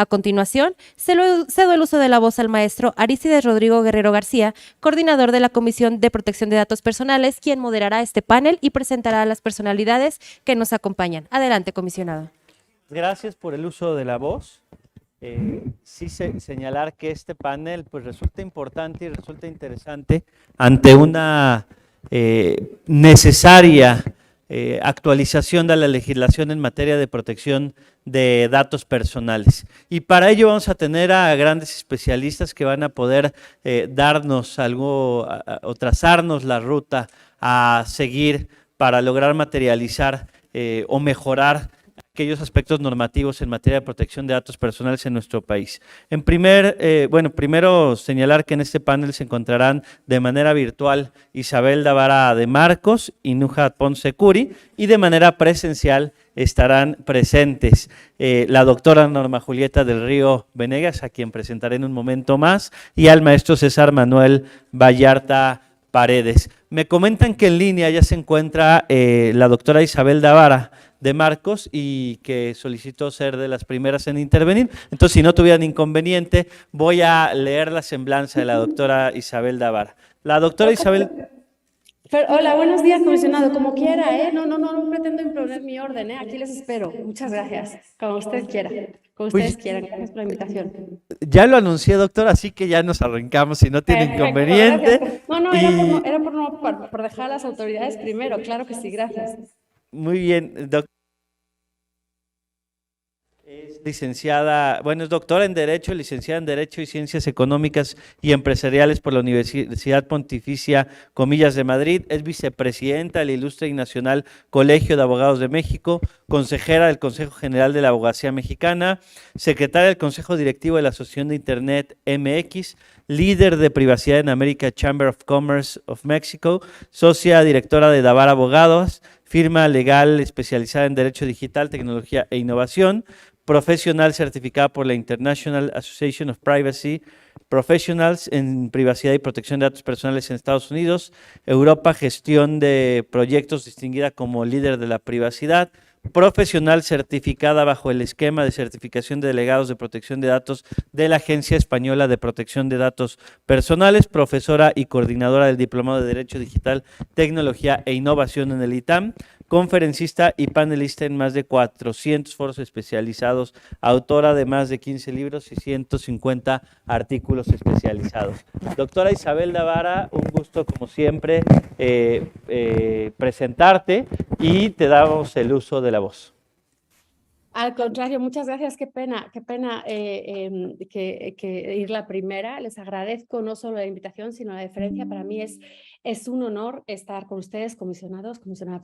A continuación, cedo el uso de la voz al maestro Arístides Rodrigo Guerrero García, coordinador de la Comisión de Protección de Datos Personales, quien moderará este panel y presentará a las personalidades que nos acompañan. Adelante, comisionado. Gracias por el uso de la voz. Señalar que este panel pues, resulta importante y resulta interesante ante una necesaria actualización de la legislación en materia de protección de datos personales. Y para ello vamos a tener a grandes especialistas que van a poder darnos algo o trazarnos la ruta a seguir para lograr materializar o mejorar aquellos aspectos normativos en materia de protección de datos personales en nuestro país. Primero señalar que en este panel se encontrarán de manera virtual Isabel Davara de Marcos y Nujat Ponce Curi, y de manera presencial estarán presentes la doctora Norma Julieta del Río Venegas, a quien presentaré en un momento más, y al maestro César Manuel Vallarta Paredes. Me comentan que en línea ya se encuentra la doctora Isabel Davara de Marcos y que solicitó ser de las primeras en intervenir. Entonces, si no tuvieran inconveniente, voy a leer la semblanza de la doctora Isabel Davara. La doctora Isabel... Hola, buenos días, comisionado. Como quiera, ¿eh? No pretendo imponer mi orden, ¿eh? Aquí les espero. Muchas gracias. Como usted quiera. Como ustedes quieran. Gracias por la invitación. Ya lo anuncié, doctora, así que ya nos arrancamos si no tiene inconveniente. Gracias. Era por dejar a las autoridades primero. Claro que sí, gracias. Muy bien, doctora. Es licenciada, bueno, es doctora en Derecho, licenciada en Derecho y Ciencias Económicas y Empresariales por la Universidad Pontificia Comillas de Madrid, es vicepresidenta del Ilustre y Nacional Colegio de Abogados de México, consejera del Consejo General de la Abogacía Mexicana, secretaria del Consejo Directivo de la Asociación de Internet MX, líder de Privacidad en América Chamber of Commerce of Mexico, socia directora de Davara Abogados, firma legal especializada en Derecho Digital, Tecnología e Innovación, profesional certificada por la International Association of Privacy Professionals en Privacidad y Protección de Datos Personales en Estados Unidos, Europa, gestión de proyectos distinguida como líder de la privacidad, profesional certificada bajo el esquema de certificación de delegados de protección de datos de la Agencia Española de Protección de Datos Personales, profesora y coordinadora del Diplomado de Derecho Digital, Tecnología e Innovación en el ITAM, conferencista y panelista en más de 400 foros especializados, autora de más de 15 libros y 150 artículos especializados. Doctora Isabel Davara, un gusto como siempre presentarte y te damos el uso de la voz. Al contrario, muchas gracias. Qué pena que ir la primera. Les agradezco no solo la invitación, sino la deferencia. Para mí es un honor estar con ustedes, comisionados, comisionada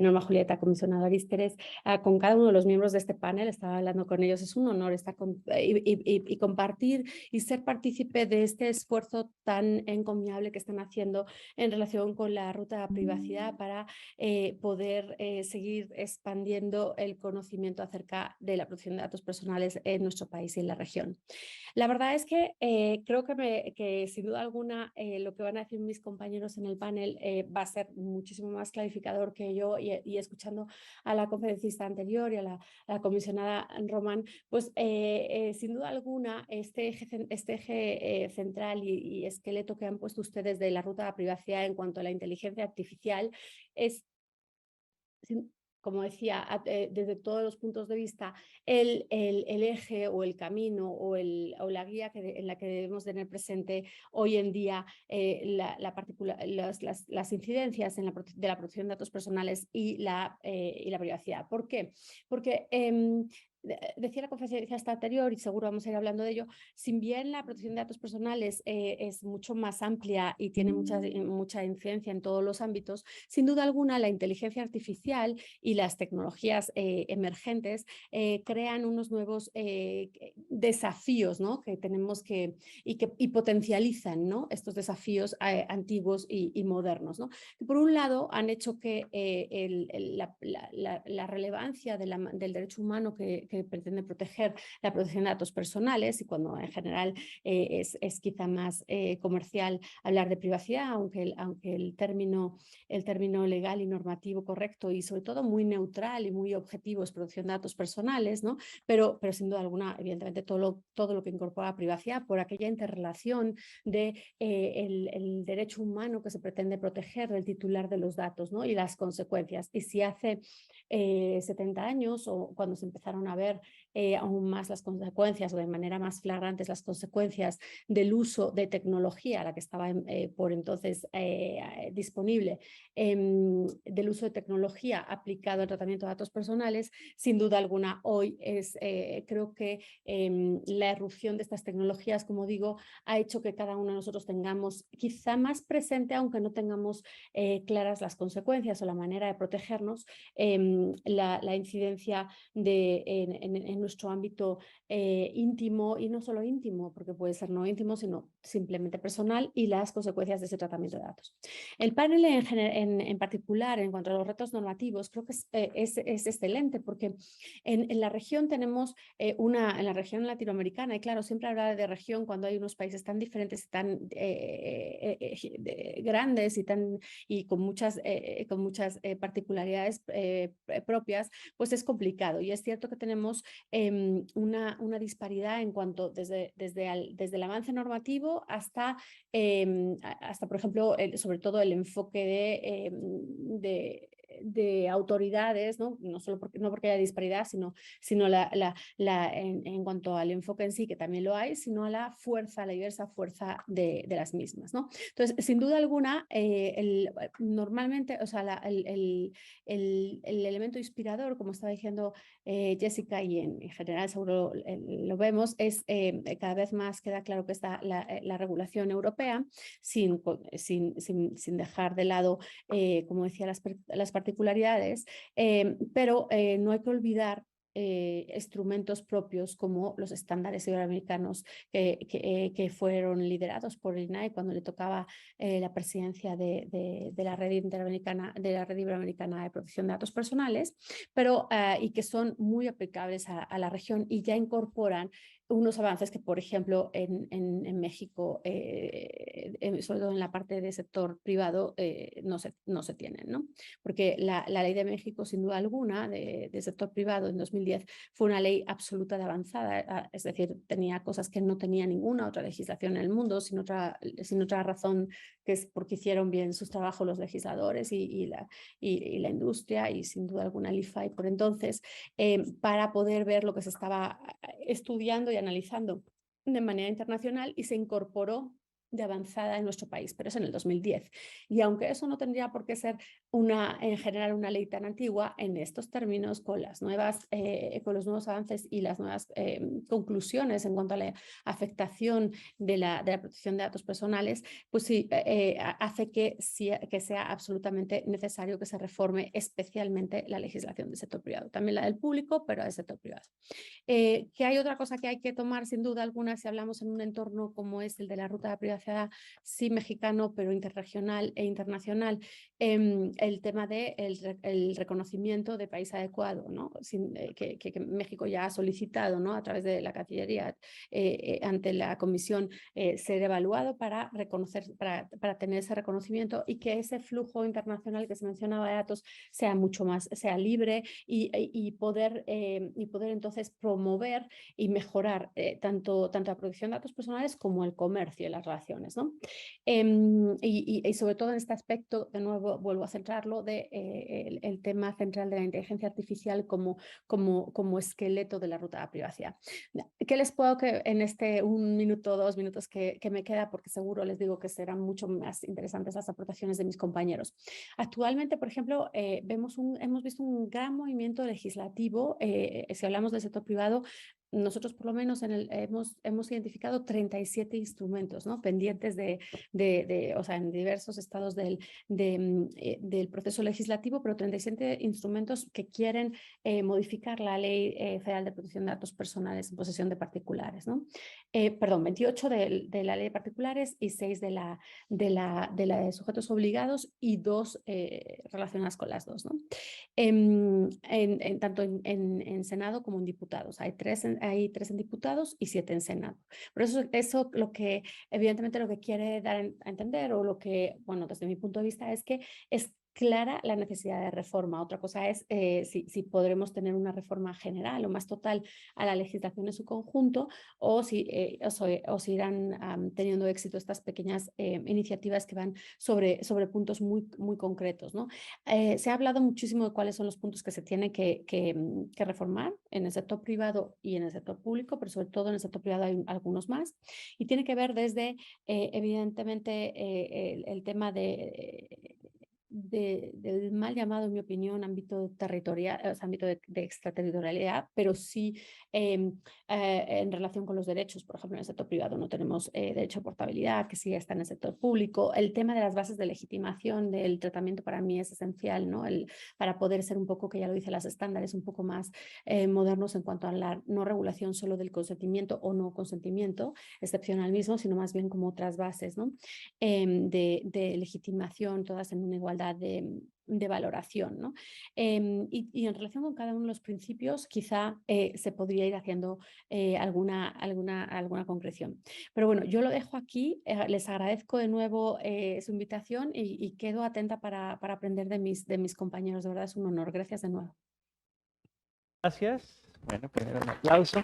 Norma Julieta, comisionado Arístides, con cada uno de los miembros de este panel. Estaba hablando con ellos. Es un honor estar y compartir y ser partícipe de este esfuerzo tan encomiable que están haciendo en relación con la ruta de privacidad para poder seguir expandiendo el conocimiento acerca de la protección de datos personales en nuestro país y en la región. La verdad es que creo que sin duda alguna lo que van a decir mis compañeros en el panel va a ser muchísimo más clarificador que yo, y escuchando a la conferencista anterior y a la comisionada Román, pues sin duda alguna este eje central y esqueleto que han puesto ustedes de la ruta de la privacidad en cuanto a la inteligencia artificial es, como decía, desde todos los puntos de vista, el eje o el camino o la guía en la que debemos tener presente hoy en día las incidencias de la protección de datos personales y la privacidad. ¿Por qué? Porque decía la conferencia anterior, y seguro vamos a ir hablando de ello, si bien la protección de datos personales es mucho más amplia y tiene mucha incidencia en todos los ámbitos, sin duda alguna la inteligencia artificial y las tecnologías emergentes crean unos nuevos desafíos, ¿no? que tenemos y potencializan, ¿no? estos desafíos antiguos y modernos, ¿no? que por un lado han hecho que la relevancia del derecho humano que que pretende proteger la protección de datos personales, y cuando en general es quizá más comercial hablar de privacidad, aunque el término legal y normativo correcto y sobre todo muy neutral y muy objetivo es protección de datos personales, ¿no? Pero sin duda alguna, evidentemente, todo lo que incorpora privacidad por aquella interrelación de el derecho humano que se pretende proteger del titular de los datos, ¿no? Y las consecuencias. Y si hace 70 años, o cuando se empezaron a ver aún más las consecuencias, o de manera más flagrantes las consecuencias del uso de tecnología, la que estaba por entonces disponible, del uso de tecnología aplicado al tratamiento de datos personales, sin duda alguna hoy creo que la irrupción de estas tecnologías, como digo, ha hecho que cada uno de nosotros tengamos quizá más presente, aunque no tengamos claras las consecuencias o la manera de protegernos, la incidencia en nuestro ámbito íntimo, y no solo íntimo, porque puede ser no íntimo, sino simplemente personal, y las consecuencias de ese tratamiento de datos. El panel en particular, en cuanto a los retos normativos, creo que es excelente, porque en la región tenemos en la región latinoamericana, y claro, siempre hablar de región cuando hay unos países tan diferentes y tan grandes y con muchas particularidades propias, pues es complicado. Y es cierto que tenemos una disparidad en cuanto desde el avance normativo hasta, por ejemplo, sobre todo el enfoque de autoridades, ¿no? No porque haya disparidad, sino en cuanto al enfoque en sí, que también lo hay, sino a la diversa fuerza de las mismas, ¿no? Entonces, sin duda alguna, normalmente, o sea, el elemento inspirador, como estaba diciendo Jessica, y en general seguro lo vemos, es cada vez más queda claro que está la regulación europea, sin dejar de lado, como decía, las particularidades, pero no hay que olvidar instrumentos propios como los estándares iberoamericanos que fueron liderados por el INAE cuando le tocaba la presidencia de la red iberoamericana de protección de datos personales, pero y que son muy aplicables a la región y ya incorporan unos avances que, por ejemplo, en México, sobre todo en la parte del sector privado, no se tienen, ¿no? Porque la ley de México, sin duda alguna, de sector privado en 2010 fue una ley absoluta de avanzada, es decir, tenía cosas que no tenía ninguna otra legislación en el mundo, sin otra razón, que es porque hicieron bien sus trabajos los legisladores y la industria, y sin duda alguna el IFAI por entonces, para poder ver lo que se estaba estudiando y analizando de manera internacional, y se incorporó de avanzada en nuestro país, pero es en el 2010. Y aunque eso no tendría por qué ser en general una ley tan antigua, en estos términos, con los nuevos avances y las nuevas conclusiones en cuanto a la afectación de la protección de datos personales, pues sí, hace que sea absolutamente necesario que se reforme especialmente la legislación del sector privado, también la del público, pero del sector privado. Que hay otra cosa que hay que tomar sin duda alguna si hablamos en un entorno como es el de la ruta de privacidad, sí mexicano, pero interregional e internacional, el tema del reconocimiento de país adecuado, ¿no? Que México ya ha solicitado, ¿no? A través de la Cancillería ante la Comisión ser evaluado para tener ese reconocimiento, y que ese flujo internacional que se mencionaba de datos sea mucho más, sea libre, y poder entonces promover y mejorar tanto la protección de datos personales como el comercio y las relaciones, ¿no? Y sobre todo en este aspecto, de nuevo vuelvo a centrarlo, el tema central de la inteligencia artificial como esqueleto de la ruta de la privacidad. ¿Qué les puedo que en este 1 minuto, 2 minutos que me queda, porque seguro les digo que serán mucho más interesantes las aportaciones de mis compañeros? Actualmente, por ejemplo, hemos visto un gran movimiento legislativo, si hablamos del sector privado, nosotros por lo menos hemos identificado 37 instrumentos, ¿no? Pendientes o sea, en diversos estados del proceso legislativo, pero 37 instrumentos que quieren modificar la Ley Federal de Protección de Datos Personales en posesión de particulares, ¿no? Perdón, 28 de la Ley de Particulares y 6 de la de sujetos obligados y 2 relacionadas con las 2, ¿no? Tanto en Senado como en diputados. Hay 3 en diputados y 7 en Senado. Por eso lo que, evidentemente, lo que quiere dar a entender, o lo que, bueno, desde mi punto de vista, es que es clara la necesidad de reforma. Otra cosa es si podremos tener una reforma general o más total a la legislación en su conjunto, o si irán teniendo éxito estas pequeñas iniciativas que van sobre puntos muy, muy concretos, ¿no? Se ha hablado muchísimo de cuáles son los puntos que se tienen que reformar en el sector privado y en el sector público, pero sobre todo en el sector privado hay algunos más. Y tiene que ver desde, evidentemente, el tema del mal llamado, en mi opinión, ámbito territorial, o sea, ámbito de extraterritorialidad, pero sí en relación con los derechos. Por ejemplo, en el sector privado no tenemos derecho a portabilidad, que sí está en el sector público. El tema de las bases de legitimación del tratamiento para mí es esencial, ¿no? Para poder ser un poco, que ya lo dice las estándares, un poco más modernos en cuanto a la no regulación solo del consentimiento o no consentimiento, excepción al mismo, sino más bien como otras bases, ¿no? De legitimación, todas en una igualdad de valoración, ¿no? Y en relación con cada uno de los principios, quizá se podría ir haciendo alguna concreción. Pero bueno, yo lo dejo aquí. Les agradezco de nuevo su invitación y quedo atenta para aprender de mis compañeros. De verdad es un honor. Gracias de nuevo. Gracias. Bueno, pues un aplauso.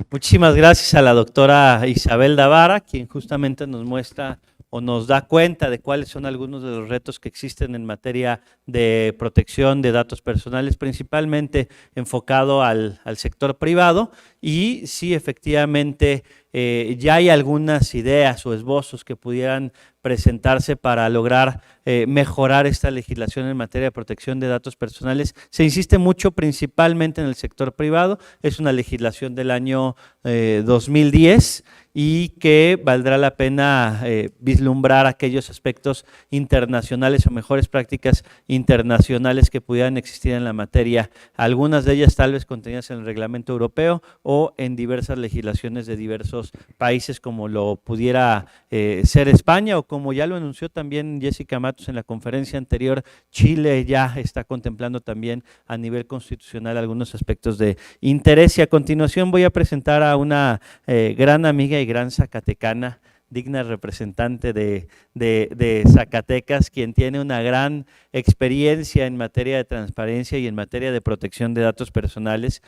Muchísimas gracias a la doctora Isabel Davara, quien justamente nos muestra o nos da cuenta de cuáles son algunos de los retos que existen en materia de protección de datos personales, principalmente enfocado al sector privado. Y sí, efectivamente, ya hay algunas ideas o esbozos que pudieran presentarse para lograr mejorar esta legislación en materia de protección de datos personales. Se insiste mucho principalmente en el sector privado, es una legislación del año 2010 y que valdrá la pena vislumbrar aquellos aspectos internacionales o mejores prácticas internacionales que pudieran existir en la materia, algunas de ellas tal vez contenidas en el reglamento europeo o en diversas legislaciones de diversos países, como lo pudiera ser España, o como ya lo anunció también Jessica Matos en la conferencia anterior, Chile ya está contemplando también a nivel constitucional algunos aspectos de interés. Y a continuación voy a presentar a una gran amiga y gran zacatecana, digna representante de Zacatecas, quien tiene una gran experiencia en materia de transparencia y en materia de protección de datos personales.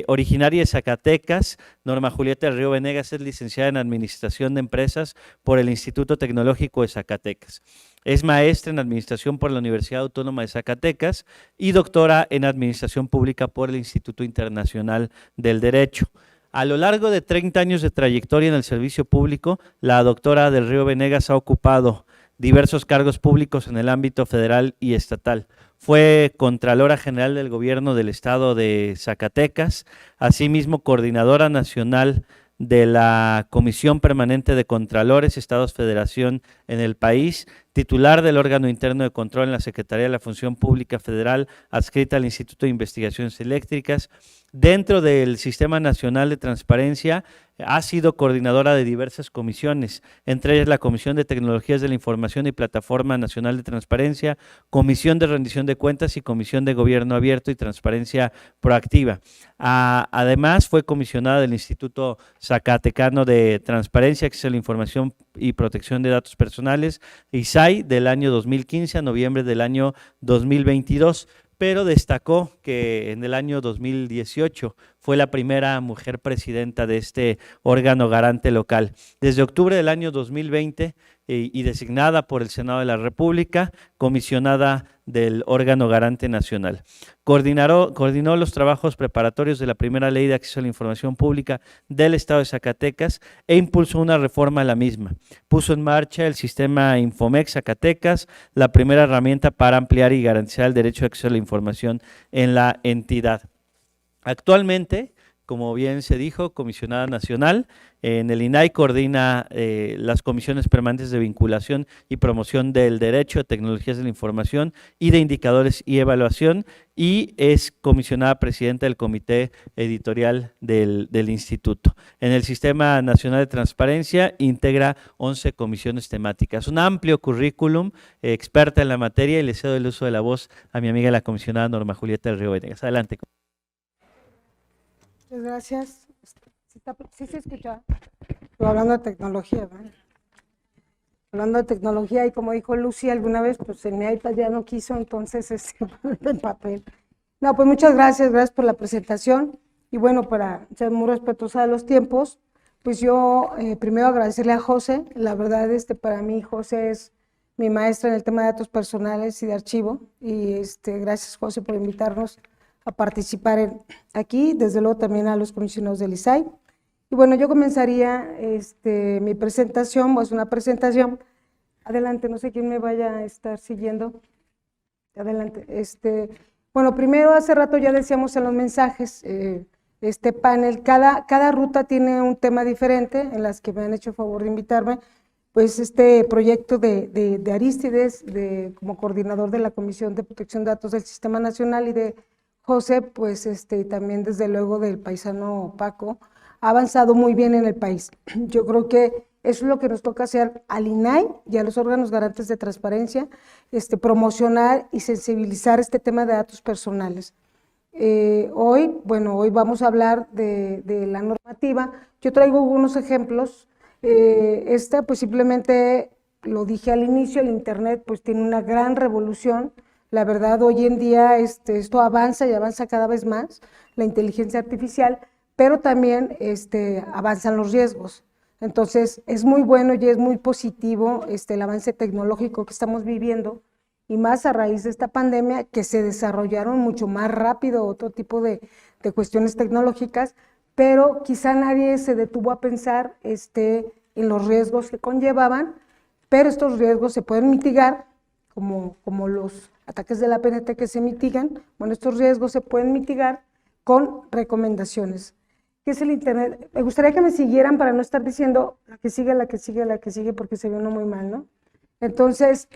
Originaria de Zacatecas, Norma Julieta del Río Venegas es licenciada en Administración de Empresas por el Instituto Tecnológico de Zacatecas. Es maestra en Administración por la Universidad Autónoma de Zacatecas y doctora en Administración Pública por el Instituto Internacional del Derecho. A lo largo de 30 años de trayectoria en el servicio público, la doctora del Río Venegas ha ocupado diversos cargos públicos en el ámbito federal y estatal. Fue Contralora General del Gobierno del Estado de Zacatecas, asimismo Coordinadora Nacional de la Comisión Permanente de Contralores, Estados Federación en el país, titular del órgano interno de control en la Secretaría de la Función Pública Federal, adscrita al Instituto de Investigaciones Eléctricas. Dentro del Sistema Nacional de Transparencia, ha sido coordinadora de diversas comisiones, entre ellas la Comisión de Tecnologías de la Información y Plataforma Nacional de Transparencia, Comisión de Rendición de Cuentas y Comisión de Gobierno Abierto y Transparencia Proactiva. Además, fue comisionada del Instituto Zacatecano de Transparencia, Acceso a la Información y Protección de Datos Personales, ISAI, del año 2015 a noviembre del año 2022. Pero destacó que en el año 2018 fue la primera mujer presidenta de este órgano garante local. Desde octubre del año 2020 y designada por el Senado de la República, comisionada del órgano garante nacional. Coordinó los trabajos preparatorios de la primera ley de acceso a la información pública del Estado de Zacatecas e impulsó una reforma a la misma. Puso en marcha el sistema Infomex Zacatecas, la primera herramienta para ampliar y garantizar el derecho de acceso a la información en la entidad. Actualmente, como bien se dijo, comisionada nacional, en el INAI coordina las comisiones permanentes de vinculación y promoción del derecho, de tecnologías de la información y de indicadores y evaluación, y es comisionada presidenta del comité editorial del instituto. En el Sistema Nacional de Transparencia integra 11 comisiones temáticas. Un amplio currículum, experta en la materia, y le cedo el uso de la voz a mi amiga la comisionada Norma Julieta del Río Venegas. Adelante. Muchas gracias. Sí se escucha. Estoy hablando de tecnología, ¿verdad? Hablando de tecnología, y como dijo Lucy alguna vez, pues en mi iPad ya no quiso, entonces en papel. No, pues muchas gracias por la presentación. Y bueno, para ser muy respetuosa de los tiempos, pues yo primero agradecerle a José. La verdad, para mí José es mi maestra en el tema de datos personales y de archivo. Y gracias, José, por invitarnos a participar aquí, desde luego también a los comisionados del ISAI. Y bueno, yo comenzaría mi presentación, pues una presentación, adelante, no sé quién me vaya a estar siguiendo, adelante. Bueno, primero, hace rato ya decíamos en los mensajes, este panel, cada ruta tiene un tema diferente, en las que me han hecho favor de invitarme, pues este proyecto de Arístides, como coordinador de la Comisión de Protección de Datos del Sistema Nacional, y de José, pues también desde luego del paisano Paco, ha avanzado muy bien en el país. Yo creo que eso es lo que nos toca hacer al INAI y a los órganos garantes de transparencia, promocionar y sensibilizar este tema de datos personales. Hoy vamos a hablar de la normativa. Yo traigo algunos ejemplos. Pues simplemente lo dije al inicio, el Internet pues tiene una gran revolución. La verdad, hoy en día esto avanza y avanza cada vez más, la inteligencia artificial, pero también avanzan los riesgos. Entonces, es muy bueno y es muy positivo el avance tecnológico que estamos viviendo, y más a raíz de esta pandemia, que se desarrollaron mucho más rápido otro tipo de cuestiones tecnológicas, pero quizá nadie se detuvo a pensar en los riesgos que conllevaban, pero estos riesgos se pueden mitigar, como los ataques de la PNT que se mitigan. Bueno, estos riesgos se pueden mitigar con recomendaciones. ¿Qué es el Internet? Me gustaría que me siguieran para no estar diciendo la que sigue, porque se ve uno muy mal, ¿no? Entonces,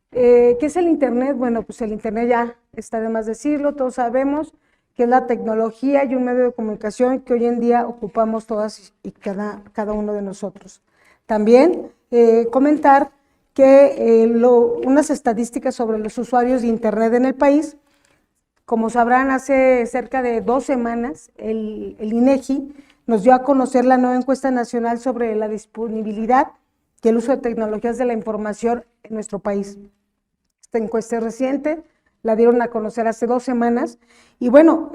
¿qué es el Internet? Bueno, pues el Internet ya está de más decirlo, todos sabemos que es la tecnología y un medio de comunicación que hoy en día ocupamos todas y cada uno de nosotros. También comentar que unas estadísticas sobre los usuarios de Internet en el país. Como sabrán, hace cerca de 2 semanas el INEGI nos dio a conocer la nueva encuesta nacional sobre la disponibilidad y el uso de tecnologías de la información en nuestro país. Esta encuesta es reciente, la dieron a conocer hace 2 semanas, y bueno,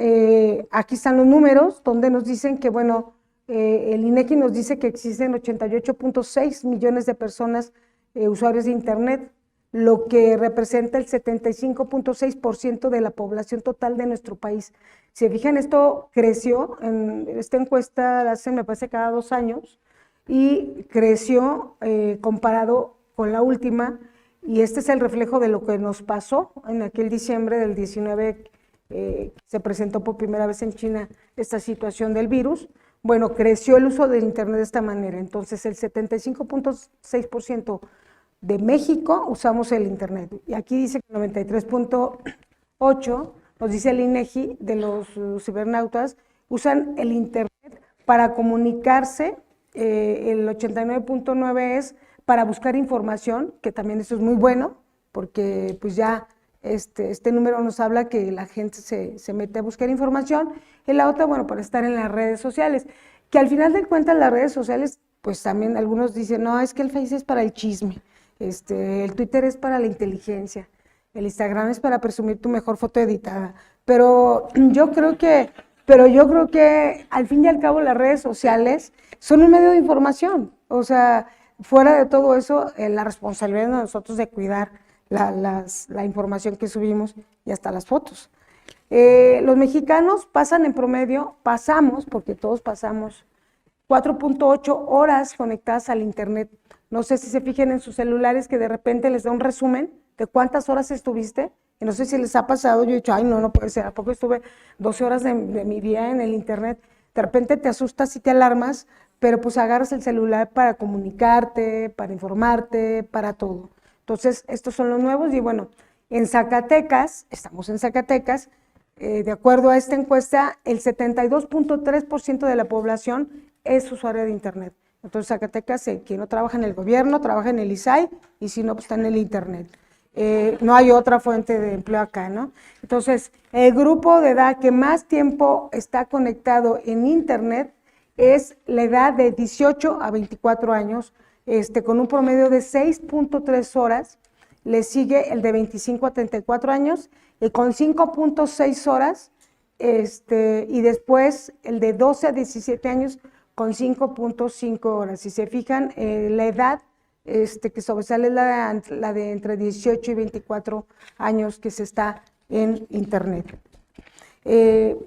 aquí están los números donde nos dicen que, bueno, el INEGI nos dice que existen 88.6 millones de personas usuarios de Internet, lo que representa el 75.6% de la población total de nuestro país. Si se fijan, esto creció, en esta encuesta la hacen, me parece, cada 2 años, y creció comparado con la última, y este es el reflejo de lo que nos pasó en aquel diciembre del 19, se presentó por primera vez en China esta situación del virus. Bueno, creció el uso del Internet de esta manera. Entonces, el 75.6% de México usamos el Internet. Y aquí dice que 93.8%, nos dice el INEGI, de los cibernautas, usan el Internet para comunicarse. El 89.9% es para buscar información, que también eso es muy bueno, porque pues ya este número nos habla que la gente se mete a buscar información. Y la otra, bueno, para estar en las redes sociales, que al final de cuentas las redes sociales, pues también algunos dicen, no, es que el Face es para el chisme, el Twitter es para la inteligencia, el Instagram es para presumir tu mejor foto editada, pero yo creo que al fin y al cabo las redes sociales son un medio de información. O sea, fuera de todo eso, la responsabilidad de nosotros de cuidar la información que subimos y hasta las fotos. Los mexicanos pasan en promedio, porque todos pasamos, 4.8 horas conectadas al internet. No sé si se fijen en sus celulares que de repente les da un resumen de cuántas horas estuviste, y no sé si les ha pasado, yo he dicho, ay no puede ser, ¿a poco estuve 12 horas de mi día en el internet? De repente te asustas y te alarmas, pero pues agarras el celular para comunicarte, para informarte, para todo. Entonces, estos son los nuevos y bueno, en Zacatecas, estamos en Zacatecas, de acuerdo a esta encuesta, el 72.3% de la población es usuaria de internet. Entonces, Zacatecas, quien no trabaja en el gobierno, trabaja en el ISAI, y si no, pues está en el internet. No hay otra fuente de empleo acá, ¿no? Entonces, el grupo de edad que más tiempo está conectado en internet es la edad de 18 a 24 años, con un promedio de 6.3 horas. Le sigue el de 25 a 34 años, con 5.6 horas, y después el de 12 a 17 años con 5.5 horas. Si se fijan, la edad que sobresale es la de entre 18 y 24 años que se está en internet.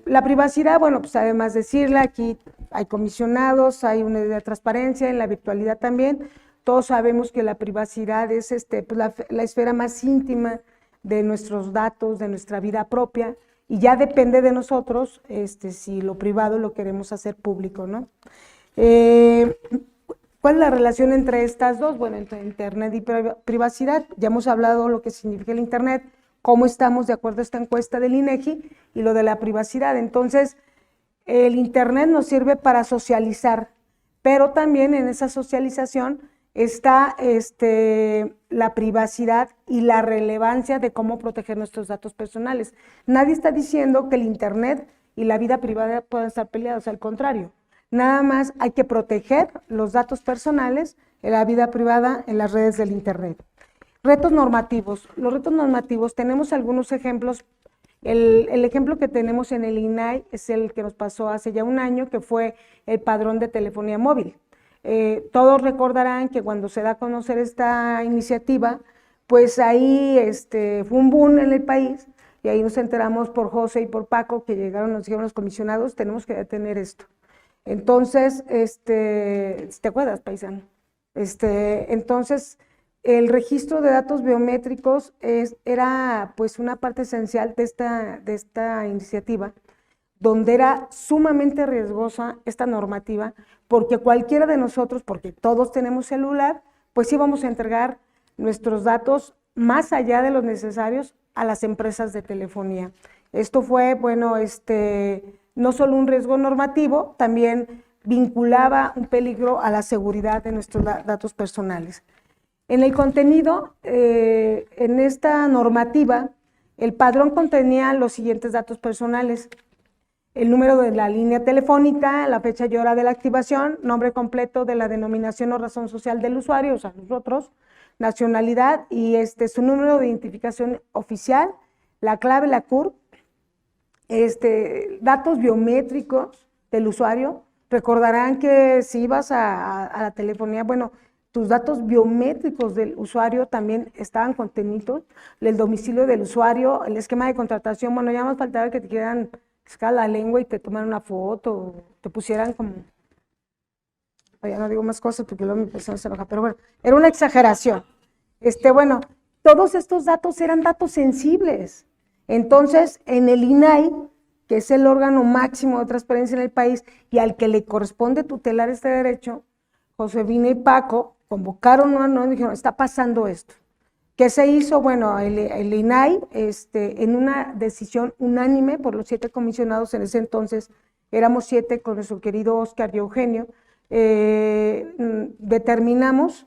La privacidad, bueno, pues además de decirla, aquí hay comisionados, hay una de transparencia, en la virtualidad también. Todos sabemos que la privacidad es pues la esfera más íntima de nuestros datos, de nuestra vida propia, y ya depende de nosotros si lo privado lo queremos hacer público, ¿no? ¿Cuál es la relación entre estas dos? Bueno, entre internet y privacidad. Ya hemos hablado lo que significa el internet, cómo estamos de acuerdo a esta encuesta del INEGI y lo de la privacidad. Entonces, el internet nos sirve para socializar, pero también en esa socialización está la privacidad y la relevancia de cómo proteger nuestros datos personales. Nadie está diciendo que el internet y la vida privada puedan estar peleados, al contrario. Nada más hay que proteger los datos personales en la vida privada en las redes del internet. Retos normativos. Los retos normativos, tenemos algunos ejemplos. El ejemplo que tenemos en el INAI es el que nos pasó hace ya un año, que fue el padrón de telefonía móvil. Todos recordarán que cuando se da a conocer esta iniciativa, pues ahí fue un boom en el país, y ahí nos enteramos por José y por Paco, que llegaron, nos dijeron los comisionados, tenemos que detener esto. Entonces, ¿te acuerdas, paisano? Entonces, el registro de datos biométricos era pues una parte esencial de esta iniciativa, donde era sumamente riesgosa esta normativa, porque cualquiera de nosotros, porque todos tenemos celular, pues íbamos a entregar nuestros datos más allá de los necesarios a las empresas de telefonía. Esto fue, bueno, no solo un riesgo normativo, también vinculaba un peligro a la seguridad de nuestros datos personales. En el contenido, en esta normativa, el padrón contenía los siguientes datos personales: el número de la línea telefónica, la fecha y hora de la activación, nombre completo de la denominación o razón social del usuario, o sea, nosotros, nacionalidad y su número de identificación oficial, la clave, la CURP, datos biométricos del usuario. Recordarán que si ibas a la telefonía, bueno, tus datos biométricos del usuario también estaban contenidos, el domicilio del usuario, el esquema de contratación. Bueno, ya más faltaba que te quieran sacar la lengua y te tomaran una foto, o te pusieran como, ya no digo más cosas porque luego mi persona se enoja, pero bueno, era una exageración. Bueno, todos estos datos eran datos sensibles. Entonces, en el INAI, que es el órgano máximo de transparencia en el país y al que le corresponde tutelar este derecho, Josefina y Paco convocaron y dijeron, está pasando esto. ¿Qué se hizo? Bueno, el INAI, en una decisión unánime por los 7 comisionados, en ese entonces éramos 7 con nuestro querido Oscar y Eugenio, determinamos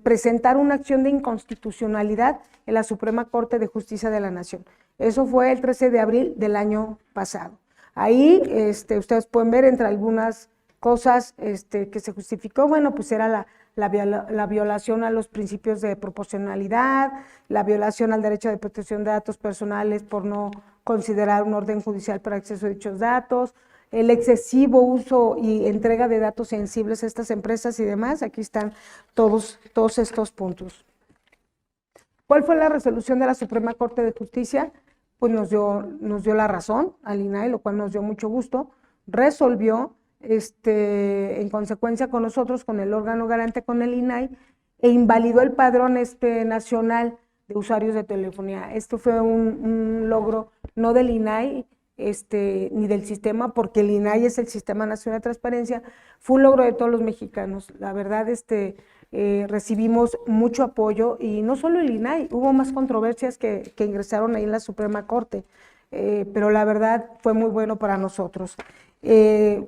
presentar una acción de inconstitucionalidad en la Suprema Corte de Justicia de la Nación. Eso fue el 13 de abril del año pasado. Ahí ustedes pueden ver entre algunas cosas que se justificó, bueno, pues era la violación a los principios de proporcionalidad, la violación al derecho de protección de datos personales por no considerar un orden judicial para acceso a dichos datos, el excesivo uso y entrega de datos sensibles a estas empresas y demás. Aquí están todos estos puntos. ¿Cuál fue la resolución de la Suprema Corte de Justicia? Pues nos dio la razón al INAI, lo cual nos dio mucho gusto. Resolvió, en consecuencia con nosotros, con el órgano garante, con el INAI, e invalidó el padrón nacional de usuarios de telefonía. Esto fue un logro no del INAI, ni del sistema, porque el INAI es el Sistema Nacional de Transparencia, fue un logro de todos los mexicanos. La verdad, recibimos mucho apoyo, y no solo el INAI, hubo más controversias que ingresaron ahí en la Suprema Corte, pero la verdad fue muy bueno para nosotros.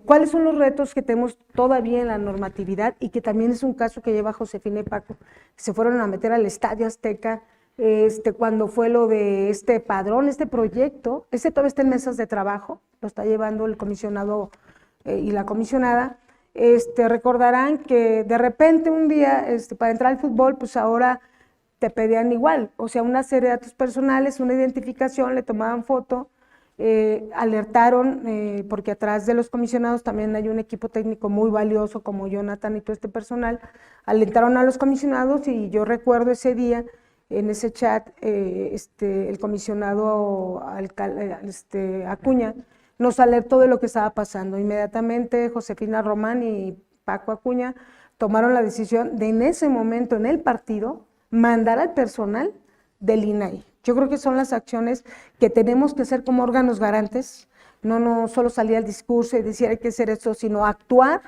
¿Cuáles son los retos que tenemos todavía en la normatividad? Y que también es un caso que lleva Josefina y Paco, que se fueron a meter al Estadio Azteca, cuando fue lo de este padrón, este proyecto. Todavía está en mesas de trabajo, lo está llevando el comisionado y la comisionada. Recordarán que de repente un día, para entrar al fútbol, pues ahora te pedían igual, o sea, una serie de datos personales, una identificación, le tomaban foto, alertaron, porque atrás de los comisionados también hay un equipo técnico muy valioso como Jonathan y todo este personal, alertaron a los comisionados, y yo recuerdo ese día, en ese chat, el comisionado Acuña nos alertó de lo que estaba pasando. Inmediatamente Josefina Román y Paco Acuña tomaron la decisión de, en ese momento en el partido, mandar al personal del INAI. Yo creo que son las acciones que tenemos que hacer como órganos garantes, no solo salir al discurso y decir hay que hacer esto, sino actuar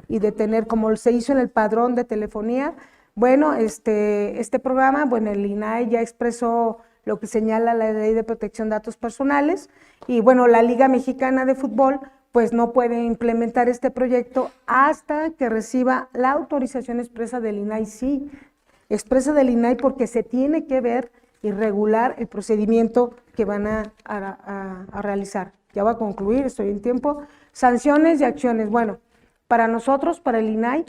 y detener, como se hizo en el padrón de telefonía. Bueno, este programa, bueno, el INAI ya expresó lo que señala la Ley de Protección de Datos Personales, y bueno, la Liga Mexicana de Fútbol pues no puede implementar este proyecto hasta que reciba la autorización expresa del INAI. Sí, expresa del INAI, porque se tiene que ver y regular el procedimiento que van a realizar. Ya va a concluir, estoy en tiempo. Sanciones y acciones. Bueno, para nosotros, para el INAI,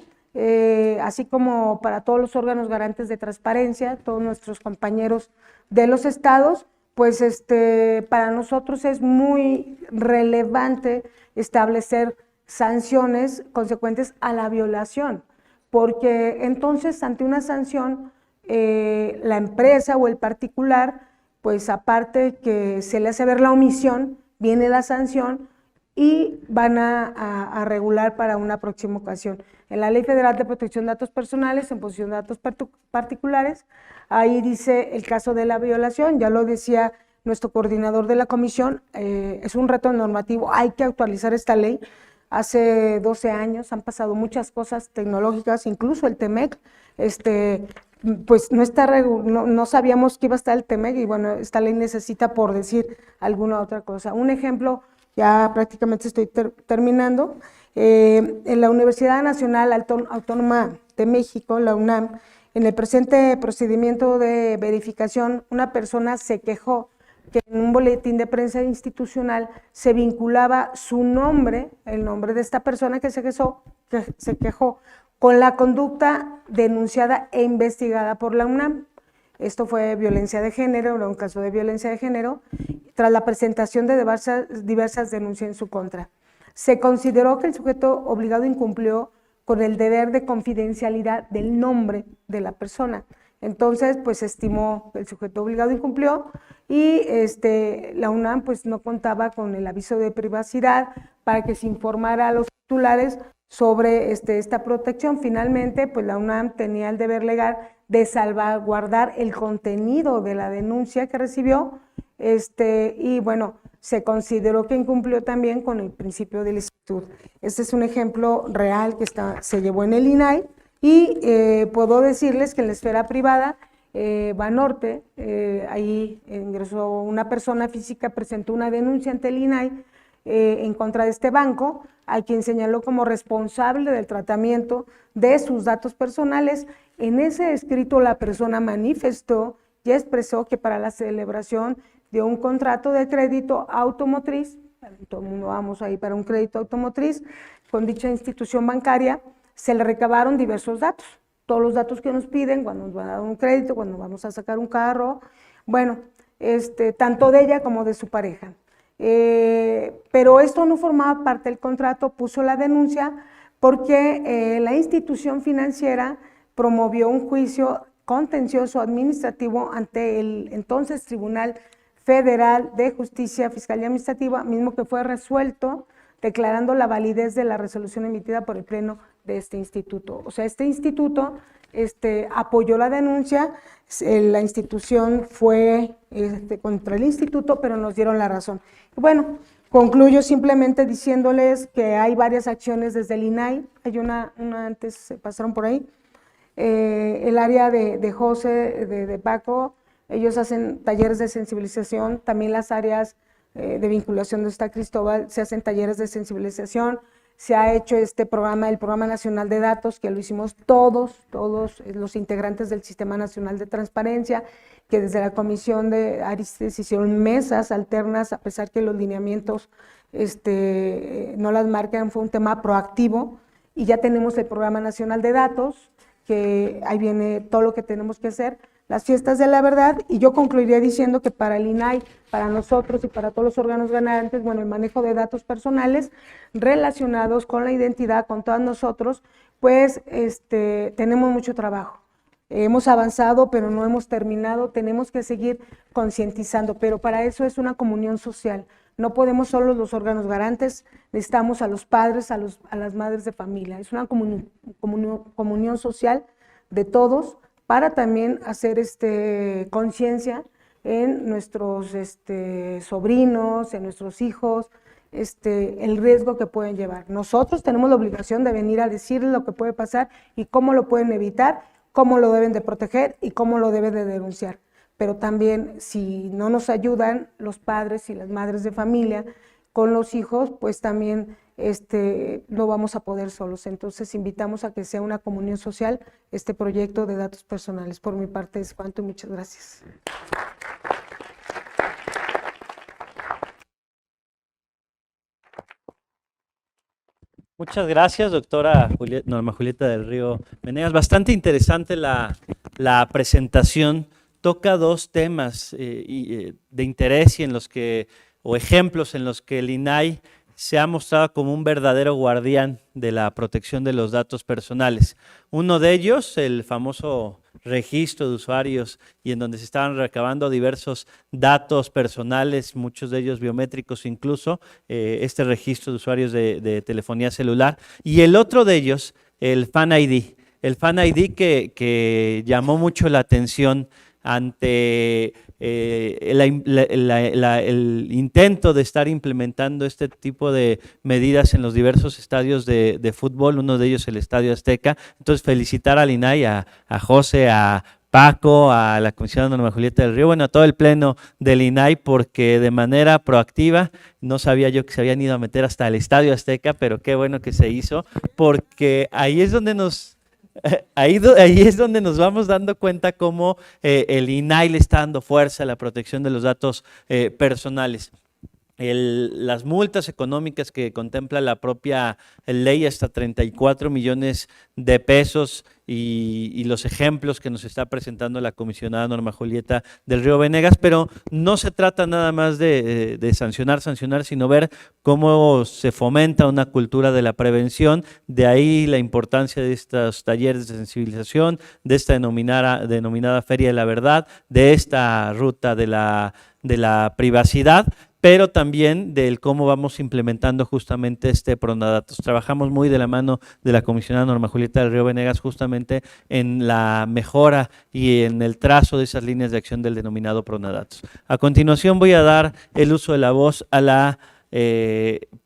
así como para todos los órganos garantes de transparencia, todos nuestros compañeros de los estados, pues para nosotros es muy relevante establecer sanciones consecuentes a la violación, porque entonces ante una sanción, la empresa o el particular, pues aparte que se le hace ver la omisión, viene la sanción y van a regular para una próxima ocasión. En la Ley Federal de Protección de Datos Personales, en posesión de datos particulares, ahí dice el caso de la violación, ya lo decía nuestro coordinador de la comisión, es un reto normativo, hay que actualizar esta ley. Hace 12 años han pasado muchas cosas tecnológicas, incluso el TEMEC, pues no sabíamos que iba a estar el TEMEC, y bueno, esta ley necesita, por decir alguna otra cosa. Un ejemplo, ya prácticamente estoy terminando, en la Universidad Nacional Autónoma de México, la UNAM, en el presente procedimiento de verificación, una persona se quejó que en un boletín de prensa institucional se vinculaba su nombre, el nombre de esta persona que se quejó, con la conducta denunciada e investigada por la UNAM. Esto fue violencia de género, era un caso de violencia de género, tras la presentación de diversas denuncias en su contra. Se consideró que el sujeto obligado incumplió con el deber de confidencialidad del nombre de la persona. Entonces, pues estimó que el sujeto obligado incumplió, y la UNAM pues no contaba con el aviso de privacidad para que se informara a los titulares sobre esta protección. Finalmente, pues la UNAM tenía el deber legal de salvaguardar el contenido de la denuncia que recibió, y bueno, se consideró que incumplió también con el principio de licitud. Este es un ejemplo real que se llevó en el INAI, y puedo decirles que en la esfera privada, Banorte, ahí ingresó una persona física, presentó una denuncia ante el INAI en contra de este banco, a quien señaló como responsable del tratamiento de sus datos personales. En ese escrito la persona manifestó y expresó que para la celebración de un contrato de crédito automotriz, todo el mundo vamos ahí para un crédito automotriz, con dicha institución bancaria, se le recabaron diversos datos, todos los datos que nos piden cuando nos van a dar un crédito, cuando vamos a sacar un carro, bueno, tanto de ella como de su pareja. Pero esto no formaba parte del contrato, puso la denuncia porque la institución financiera promovió un juicio contencioso administrativo ante el entonces Tribunal Federal de Justicia, Fiscalía Administrativa, mismo que fue resuelto declarando la validez de la resolución emitida por el Pleno de este instituto. O sea, este instituto apoyó la denuncia, la institución fue contra el instituto, pero nos dieron la razón. Y bueno, concluyo simplemente diciéndoles que hay varias acciones desde el INAI, hay una antes, se pasaron por ahí, el área de José, de Paco, ellos hacen talleres de sensibilización, también las áreas de vinculación donde está Cristóbal, se hacen talleres de sensibilización, se ha hecho el Programa Nacional de Datos, que lo hicimos todos los integrantes del Sistema Nacional de Transparencia, que desde la Comisión de Aristes hicieron mesas alternas, a pesar que los lineamientos no las marcan, fue un tema proactivo, y ya tenemos el Programa Nacional de Datos, que ahí viene todo lo que tenemos que hacer, las fiestas de la verdad, y yo concluiría diciendo que para el INAI, para nosotros y para todos los órganos garantes, bueno, el manejo de datos personales relacionados con la identidad, con todos nosotros, pues tenemos mucho trabajo. Hemos avanzado, pero no hemos terminado, tenemos que seguir concientizando, pero para eso es una comunión social. No podemos solo los órganos garantes, necesitamos a los padres, a las madres de familia. Es una comunión social de todos, para también hacer conciencia en nuestros sobrinos, en nuestros hijos, el riesgo que pueden llevar. Nosotros tenemos la obligación de venir a decirles lo que puede pasar y cómo lo pueden evitar, cómo lo deben de proteger y cómo lo deben de denunciar. Pero también, si no nos ayudan los padres y las madres de familia con los hijos, pues también no vamos a poder solos. Entonces invitamos a que sea una comunión social este proyecto de datos personales. Por mi parte es cuanto y muchas gracias. Muchas gracias, doctora Norma Julieta del Río Venegas. Bastante interesante la presentación. Toca dos temas de interés y o ejemplos en los que el INAI se ha mostrado como un verdadero guardián de la protección de los datos personales. Uno de ellos, el famoso registro de usuarios, y en donde se estaban recabando diversos datos personales, muchos de ellos biométricos incluso, este registro de usuarios de telefonía celular. Y el otro de ellos, el Fan ID. El Fan ID que llamó mucho la atención ante el intento de estar implementando este tipo de medidas en los diversos estadios de fútbol, uno de ellos el Estadio Azteca. Entonces, felicitar al INAI, a José, a Paco, a la comisionada Norma Julieta del Río, bueno, a todo el pleno del INAI, porque de manera proactiva, no sabía yo que se habían ido a meter hasta el Estadio Azteca, pero qué bueno que se hizo, porque ahí es donde ahí es donde nos vamos dando cuenta cómo el INAI le está dando fuerza a la protección de los datos personales. Las multas económicas que contempla la propia ley, hasta 34 millones de pesos, y los ejemplos que nos está presentando la comisionada Norma Julieta del Río Venegas, pero no se trata nada más de sancionar, sino ver cómo se fomenta una cultura de la prevención. De ahí la importancia de estos talleres de sensibilización, de esta denominada Feria de la Verdad, de esta ruta de la privacidad, pero también del cómo vamos implementando justamente Pronadatos. Trabajamos muy de la mano de la comisionada Norma Julieta del Río Venegas justamente en la mejora y en el trazo de esas líneas de acción del denominado Pronadatos. A continuación voy a dar el uso de la voz a la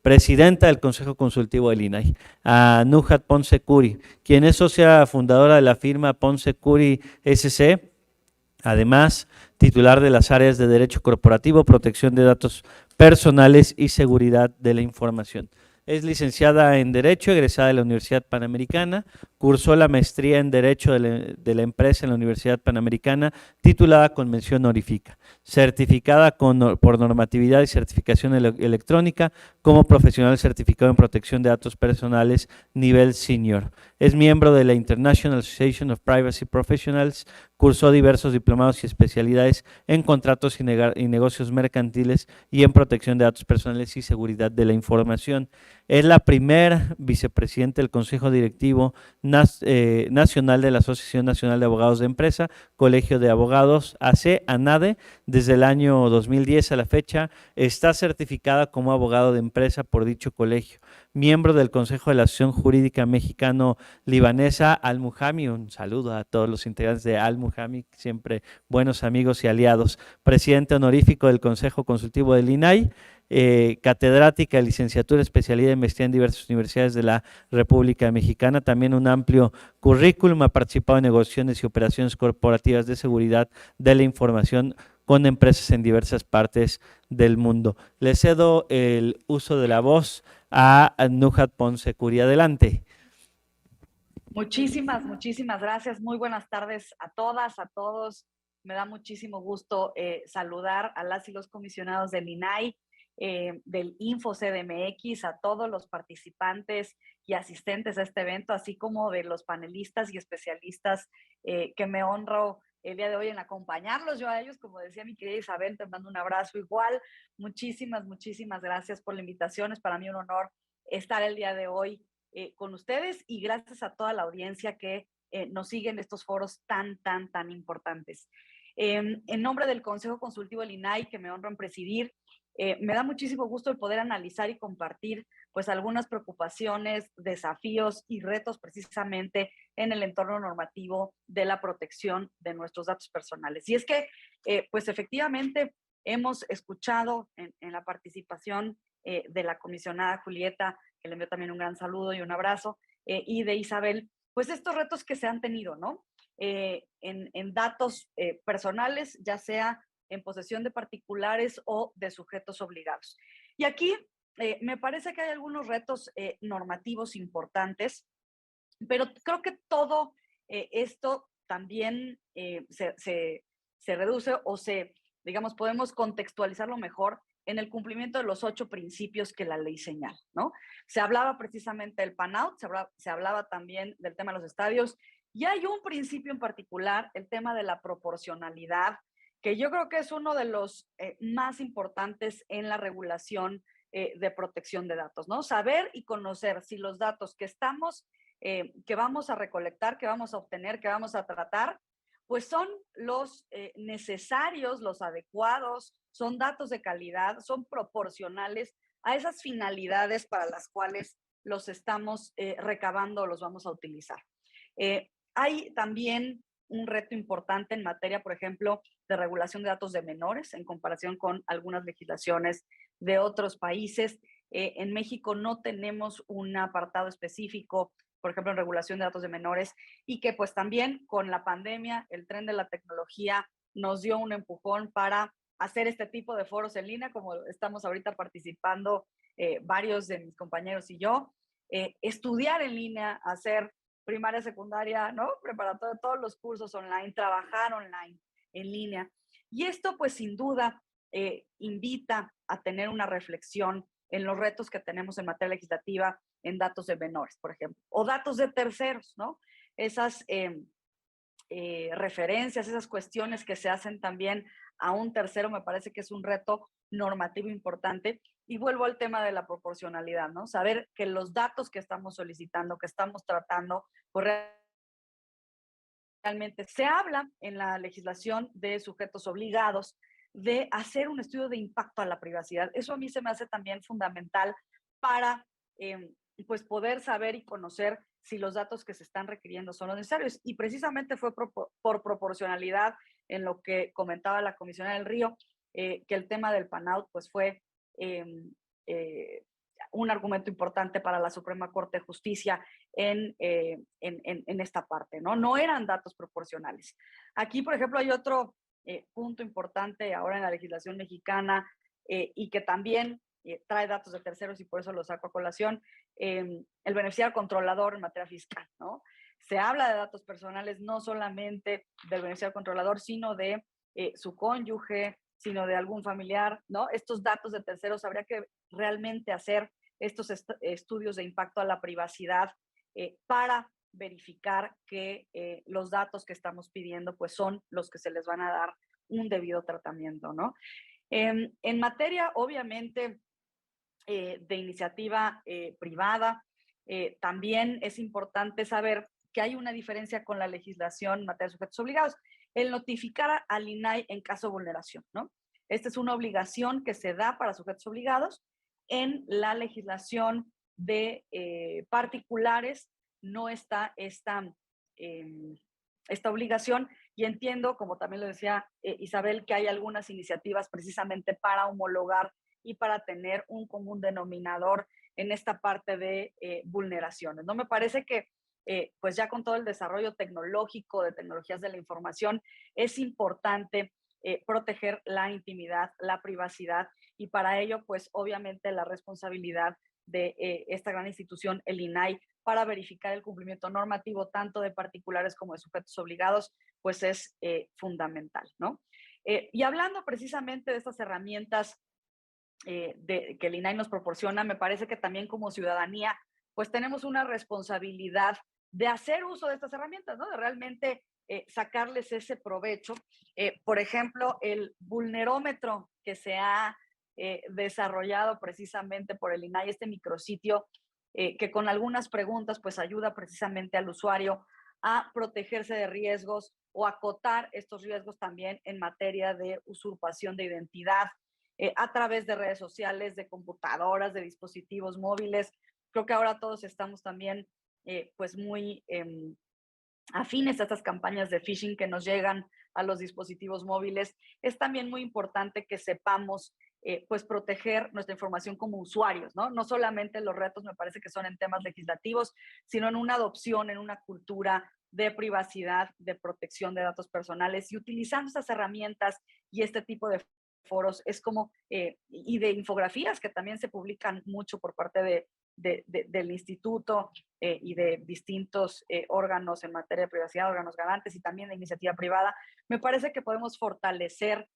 presidenta del Consejo Consultivo del INAI, a Nujat Ponce Curi, quien es socia fundadora de la firma Ponce Curi SC, además titular de las áreas de Derecho Corporativo, Protección de Datos Personales y Seguridad de la Información. Es licenciada en Derecho, egresada de la Universidad Panamericana, cursó la maestría en Derecho de la Empresa en la Universidad Panamericana, titulada con mención honorífica, certificada por normatividad y certificación electrónica como profesional certificado en protección de datos personales nivel senior. Es miembro de la International Association of Privacy Professionals, cursó diversos diplomados y especialidades en contratos y negocios mercantiles y en protección de datos personales y seguridad de la información. Es la primer vicepresidenta del Consejo Directivo Nacional de la Asociación Nacional de Abogados de Empresa, Colegio de Abogados AC, ANADE. Desde el año 2010 a la fecha está certificada como abogado de empresa por dicho colegio. Miembro del Consejo de la Asociación Jurídica Mexicano-Libanesa, Al-Muhami. Un saludo a todos los integrantes de Al-Muhami, siempre buenos amigos y aliados. Presidente honorífico del Consejo Consultivo del INAI, catedrática de licenciatura, especialidad en maestría en diversas universidades de la República Mexicana. También un amplio currículum, ha participado en negociaciones y operaciones corporativas de seguridad de la información con empresas en diversas partes del mundo. Le cedo el uso de la voz a Nujat Ponce Curi. Adelante. Muchísimas gracias. Muy buenas tardes a todas, a todos. Me da muchísimo gusto saludar a las y los comisionados del INAI, del InfoCDMX, a todos los participantes y asistentes a este evento, así como de los panelistas y especialistas que me honro el día de hoy en acompañarlos yo a ellos. Como decía mi querida Isabel, te mando un abrazo igual. Muchísimas gracias por la invitación. Es para mí un honor estar el día de hoy con ustedes, y gracias a toda la audiencia que nos sigue en estos foros tan importantes. En nombre del Consejo Consultivo del INAI, que me honro en presidir, me da muchísimo gusto el poder analizar y compartir pues algunas preocupaciones, desafíos y retos precisamente en el entorno normativo de la protección de nuestros datos personales. Y es que pues efectivamente hemos escuchado en la participación de la comisionada Julieta, que le envío también un gran saludo y un abrazo, y de Isabel, pues estos retos que se han tenido, ¿no? En datos personales, ya sea en posesión de particulares o de sujetos obligados. Y aquí me parece que hay algunos retos normativos importantes, pero creo que todo esto también se reduce o digamos, podemos contextualizarlo mejor en el cumplimiento de los 8 principios que la ley señala, ¿no? Se hablaba precisamente del pan-out, se hablaba también del tema de los estadios, y hay un principio en particular, el tema de la proporcionalidad, que yo creo que es uno de los más importantes en la regulación de protección de datos, ¿no? Saber y conocer si los datos que vamos a recolectar, que vamos a obtener, que vamos a tratar, pues son los necesarios, los adecuados, son datos de calidad, son proporcionales a esas finalidades para las cuales los estamos recabando o los vamos a utilizar. Hay también un reto importante en materia, por ejemplo, de regulación de datos de menores en comparación con algunas legislaciones de otros países. En México no tenemos un apartado específico, por ejemplo, en regulación de datos de menores, y que pues también con la pandemia, el tren de la tecnología nos dio un empujón para hacer este tipo de foros en línea, como estamos ahorita participando varios de mis compañeros y yo, estudiar en línea, hacer primaria, secundaria, ¿no? Preparatoria, todos los cursos online, trabajar online, en línea. Y esto pues sin duda invita a tener una reflexión en los retos que tenemos en materia legislativa en datos de menores, por ejemplo, o datos de terceros, ¿no? Esas referencias, esas cuestiones que se hacen también a un tercero, me parece que es un reto normativo importante. Y vuelvo al tema de la proporcionalidad, ¿no? Saber que los datos que estamos solicitando, que estamos tratando, pues realmente se habla en la legislación de sujetos obligados de hacer un estudio de impacto a la privacidad. Eso a mí se me hace también fundamental para pues poder saber y conocer si los datos que se están requiriendo son los necesarios. Y precisamente fue por proporcionalidad, en lo que comentaba la comisionada del Río, que el tema del pan-out pues fue un argumento importante para la Suprema Corte de Justicia en esta parte, ¿no? No eran datos proporcionales. Aquí, por ejemplo, hay otro punto importante ahora en la legislación mexicana y que también trae datos de terceros, y por eso lo saco a colación, el beneficiario controlador en materia fiscal, ¿no? Se habla de datos personales no solamente del beneficiario controlador, sino de su cónyuge, sino de algún familiar, ¿no? Estos datos de terceros habría que realmente hacer estos estudios de impacto a la privacidad para verificar que los datos que estamos pidiendo pues son los que se les van a dar un debido tratamiento, ¿no? En materia, obviamente, de iniciativa privada. También es importante saber que hay una diferencia con la legislación en materia de sujetos obligados. El notificar al INAI en caso de vulneración, ¿no? Esta es una obligación que se da para sujetos obligados. En la legislación de particulares no está esta obligación, y entiendo, como también lo decía Isabel, que hay algunas iniciativas precisamente para homologar y para tener un común denominador en esta parte de vulneraciones. No me parece que pues ya con todo el desarrollo tecnológico de tecnologías de la información es importante proteger la intimidad, la privacidad, y para ello pues obviamente la responsabilidad de esta gran institución, el INAI, para verificar el cumplimiento normativo tanto de particulares como de sujetos obligados, pues es fundamental, ¿no? Y hablando precisamente de estas herramientas que el INAI nos proporciona, me parece que también como ciudadanía, pues tenemos una responsabilidad de hacer uso de estas herramientas, ¿no? De realmente sacarles ese provecho. Por ejemplo, el vulnerómetro que se ha desarrollado precisamente por el INAI, este micrositio, que con algunas preguntas pues ayuda precisamente al usuario a protegerse de riesgos o acotar estos riesgos también en materia de usurpación de identidad a través de redes sociales, de computadoras, de dispositivos móviles. Creo que ahora todos estamos también pues muy afines a estas campañas de phishing que nos llegan a los dispositivos móviles. Es también muy importante que sepamos pues proteger nuestra información como usuarios, ¿no? No solamente los retos me parece que son en temas legislativos, sino en una adopción, en una cultura de privacidad, de protección de datos personales, y utilizando estas herramientas y este tipo de foros es como, y de infografías que también se publican mucho por parte del instituto y de distintos órganos en materia de privacidad, órganos garantes y también de iniciativa privada. Me parece que podemos fortalecer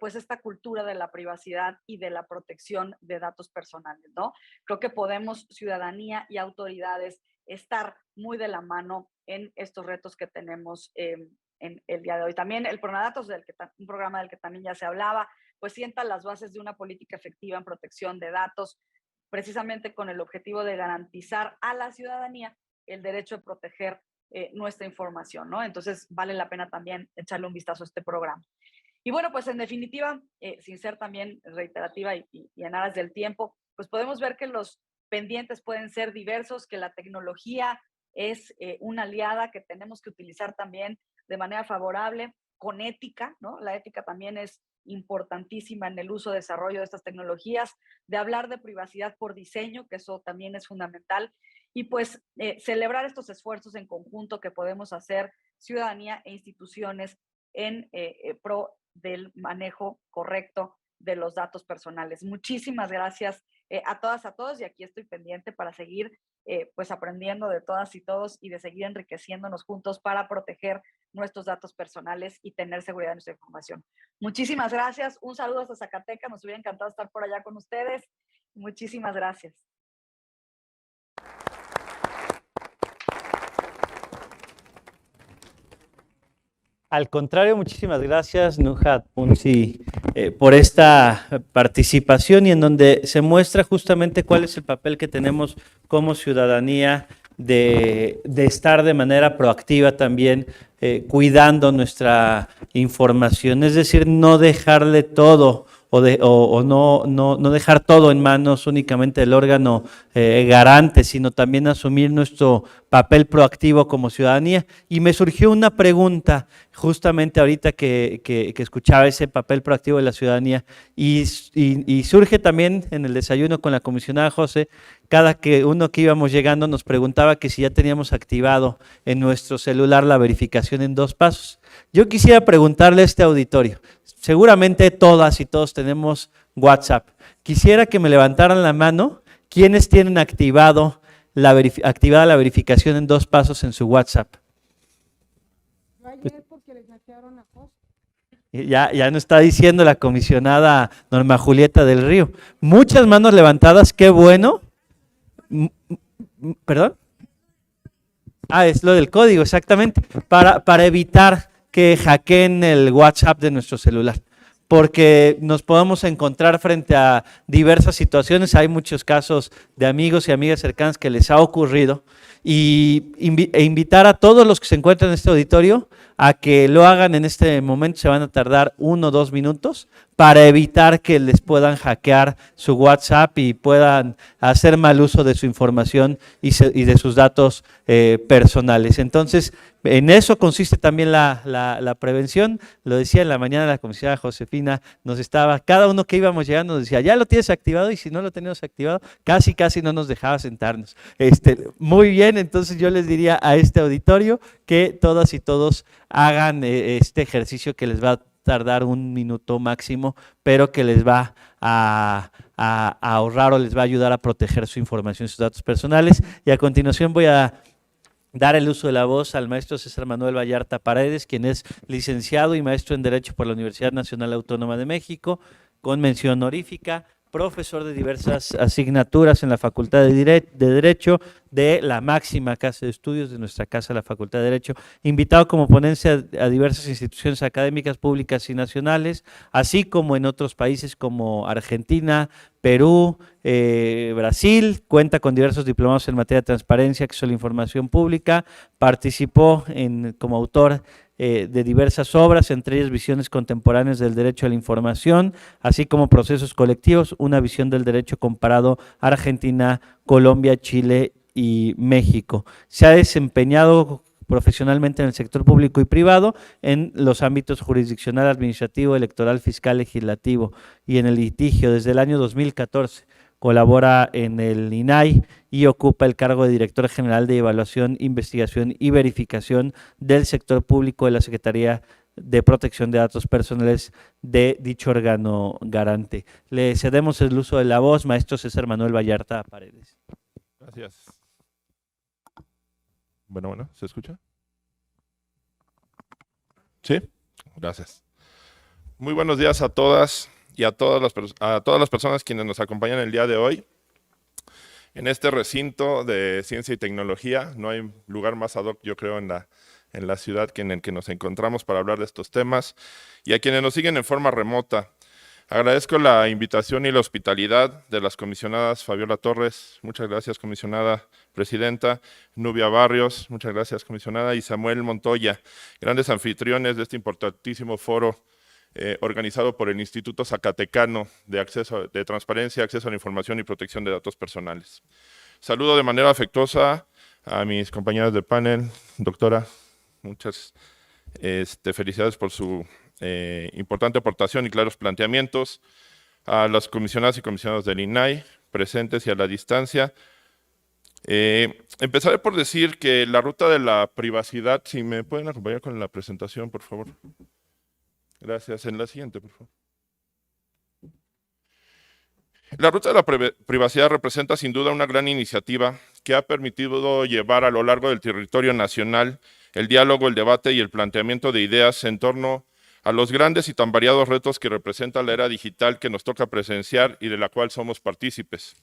pues esta cultura de la privacidad y de la protección de datos personales, ¿no? Creo que podemos, ciudadanía y autoridades, estar muy de la mano en estos retos que tenemos en el día de hoy. También el Pronadatos, un programa del que también ya se hablaba, pues sienta las bases de una política efectiva en protección de datos, precisamente con el objetivo de garantizar a la ciudadanía el derecho de proteger nuestra información, ¿no? Entonces vale la pena también echarle un vistazo a este programa. Y bueno, pues en definitiva, sin ser también reiterativa y en aras del tiempo, pues podemos ver que los pendientes pueden ser diversos, que la tecnología es una aliada que tenemos que utilizar también de manera favorable, con ética, ¿no? La ética también es importantísima en el uso y desarrollo de estas tecnologías, de hablar de privacidad por diseño, que eso también es fundamental, y pues celebrar estos esfuerzos en conjunto que podemos hacer ciudadanía e instituciones en pro del manejo correcto de los datos personales. Muchísimas gracias a todas, a todos, y aquí estoy pendiente para seguir pues aprendiendo de todas y todos y de seguir enriqueciéndonos juntos para proteger nuestros datos personales y tener seguridad de nuestra información. Muchísimas gracias, un saludo hasta Zacatecas, nos hubiera encantado estar por allá con ustedes. Muchísimas gracias. Al contrario, muchísimas gracias, Nuhat Punsi, por esta participación, y en donde se muestra justamente cuál es el papel que tenemos como ciudadanía de estar de manera proactiva también cuidando nuestra información, es decir, no dejarle todo o no dejar todo en manos únicamente del órgano garante, sino también asumir nuestro papel proactivo como ciudadanía. Y me surgió una pregunta justamente ahorita que escuchaba ese papel proactivo de la ciudadanía, y surge también en el desayuno con la comisionada José. Cada que uno que íbamos llegando nos preguntaba que si ya teníamos activado en nuestro celular la verificación en 2 pasos. Yo quisiera preguntarle a este auditorio, seguramente todas y todos tenemos WhatsApp. Quisiera que me levantaran la mano quienes tienen activada la verificación en 2 pasos en su WhatsApp. Ayer porque les hackearon a José. Ya nos está diciendo la comisionada Norma Julieta del Río. Muchas manos levantadas, qué bueno. ¿Perdón? Es lo del código, exactamente, para evitar que hackeen el WhatsApp de nuestro celular. porque nos podemos encontrar frente a diversas situaciones. Hay muchos casos de amigos y amigas cercanas que les ha ocurrido, e invitar a todos los que se encuentran en este auditorio a que lo hagan en este momento. Se van a tardar 1 o 2 minutos para evitar que les puedan hackear su WhatsApp y puedan hacer mal uso de su información y de sus datos personales. Entonces, en eso consiste también la prevención. Lo decía en la mañana la comisionada Josefina, cada uno que íbamos llegando nos decía, ya lo tienes activado, y si no lo teníamos activado, casi no nos dejaba sentarnos. Muy bien, entonces yo les diría a este auditorio que todas y todos hagan este ejercicio que les va a tardar 1 minuto máximo, pero que les va a ahorrar o les va a ayudar a proteger su información y sus datos personales. Y a continuación voy a dar el uso de la voz al maestro César Manuel Vallarta Paredes, quien es licenciado y maestro en Derecho por la Universidad Nacional Autónoma de México, con mención honorífica, profesor de diversas asignaturas en la Facultad de Derecho de la máxima casa de estudios de nuestra casa, la Facultad de Derecho, invitado como ponencia a diversas instituciones académicas públicas y nacionales, así como en otros países como Argentina, Perú, Brasil. Cuenta con diversos diplomados en materia de transparencia, acceso a la información pública, participó como autor de diversas obras, entre ellas Visiones Contemporáneas del Derecho a la Información, así como Procesos Colectivos, una visión del derecho comparado a Argentina, Colombia, Chile y México. Se ha desempeñado profesionalmente en el sector público y privado, en los ámbitos jurisdiccional, administrativo, electoral, fiscal, legislativo y en el litigio desde el año 2014. Colabora en el INAI y ocupa el cargo de Director General de Evaluación, Investigación y Verificación del Sector Público de la Secretaría de Protección de Datos Personales de dicho órgano garante. Le cedemos el uso de la voz, maestro César Manuel Vallarta Paredes. Gracias. Bueno, ¿se escucha? ¿Sí? Gracias. Muy buenos días a todas y a todas las personas quienes nos acompañan el día de hoy. En este recinto de ciencia y tecnología, no hay lugar más ad hoc, yo creo, en la ciudad en el que nos encontramos para hablar de estos temas, y a quienes nos siguen en forma remota. Agradezco la invitación y la hospitalidad de las comisionadas Fabiola Torres, muchas gracias, comisionada presidenta, Nubia Barrios, muchas gracias, comisionada, y Samuel Montoya, grandes anfitriones de este importantísimo foro organizado por el Instituto Zacatecano de Transparencia, Acceso a la Información y Protección de Datos Personales. Saludo de manera afectuosa a mis compañeras de panel. Doctora, muchas felicidades por su importante aportación y claros planteamientos. A las comisionadas y comisionados del INAI, presentes y a la distancia. Empezaré por decir que la ruta de la privacidad, si me pueden acompañar con la presentación, por favor. Gracias. En la siguiente, por favor. La ruta de la privacidad representa sin duda una gran iniciativa que ha permitido llevar a lo largo del territorio nacional el diálogo, el debate y el planteamiento de ideas en torno a los grandes y tan variados retos que representa la era digital que nos toca presenciar y de la cual somos partícipes.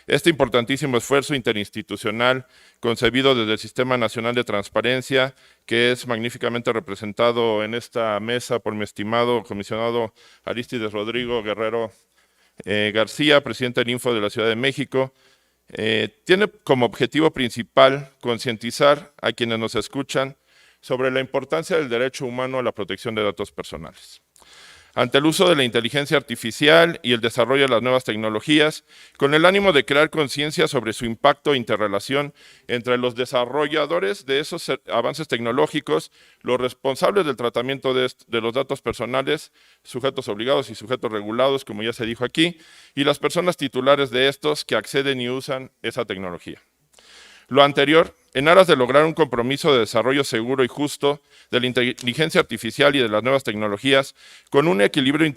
Este importantísimo esfuerzo interinstitucional, concebido desde el Sistema Nacional de Transparencia, que es magníficamente representado en esta mesa por mi estimado comisionado Arístides Rodrigo Guerrero García, presidente del Info de la Ciudad de México, tiene como objetivo principal concientizar a quienes nos escuchan sobre la importancia del derecho humano a la protección de datos personales. Ante el uso de la inteligencia artificial y el desarrollo de las nuevas tecnologías, con el ánimo de crear conciencia sobre su impacto e interrelación entre los desarrolladores de esos avances tecnológicos, los responsables del tratamiento de los datos personales, sujetos obligados y sujetos regulados, como ya se dijo aquí, y las personas titulares de estos que acceden y usan esa tecnología. Lo anterior, en aras de lograr un compromiso de desarrollo seguro y justo de la inteligencia artificial y de las nuevas tecnologías, con un equilibrio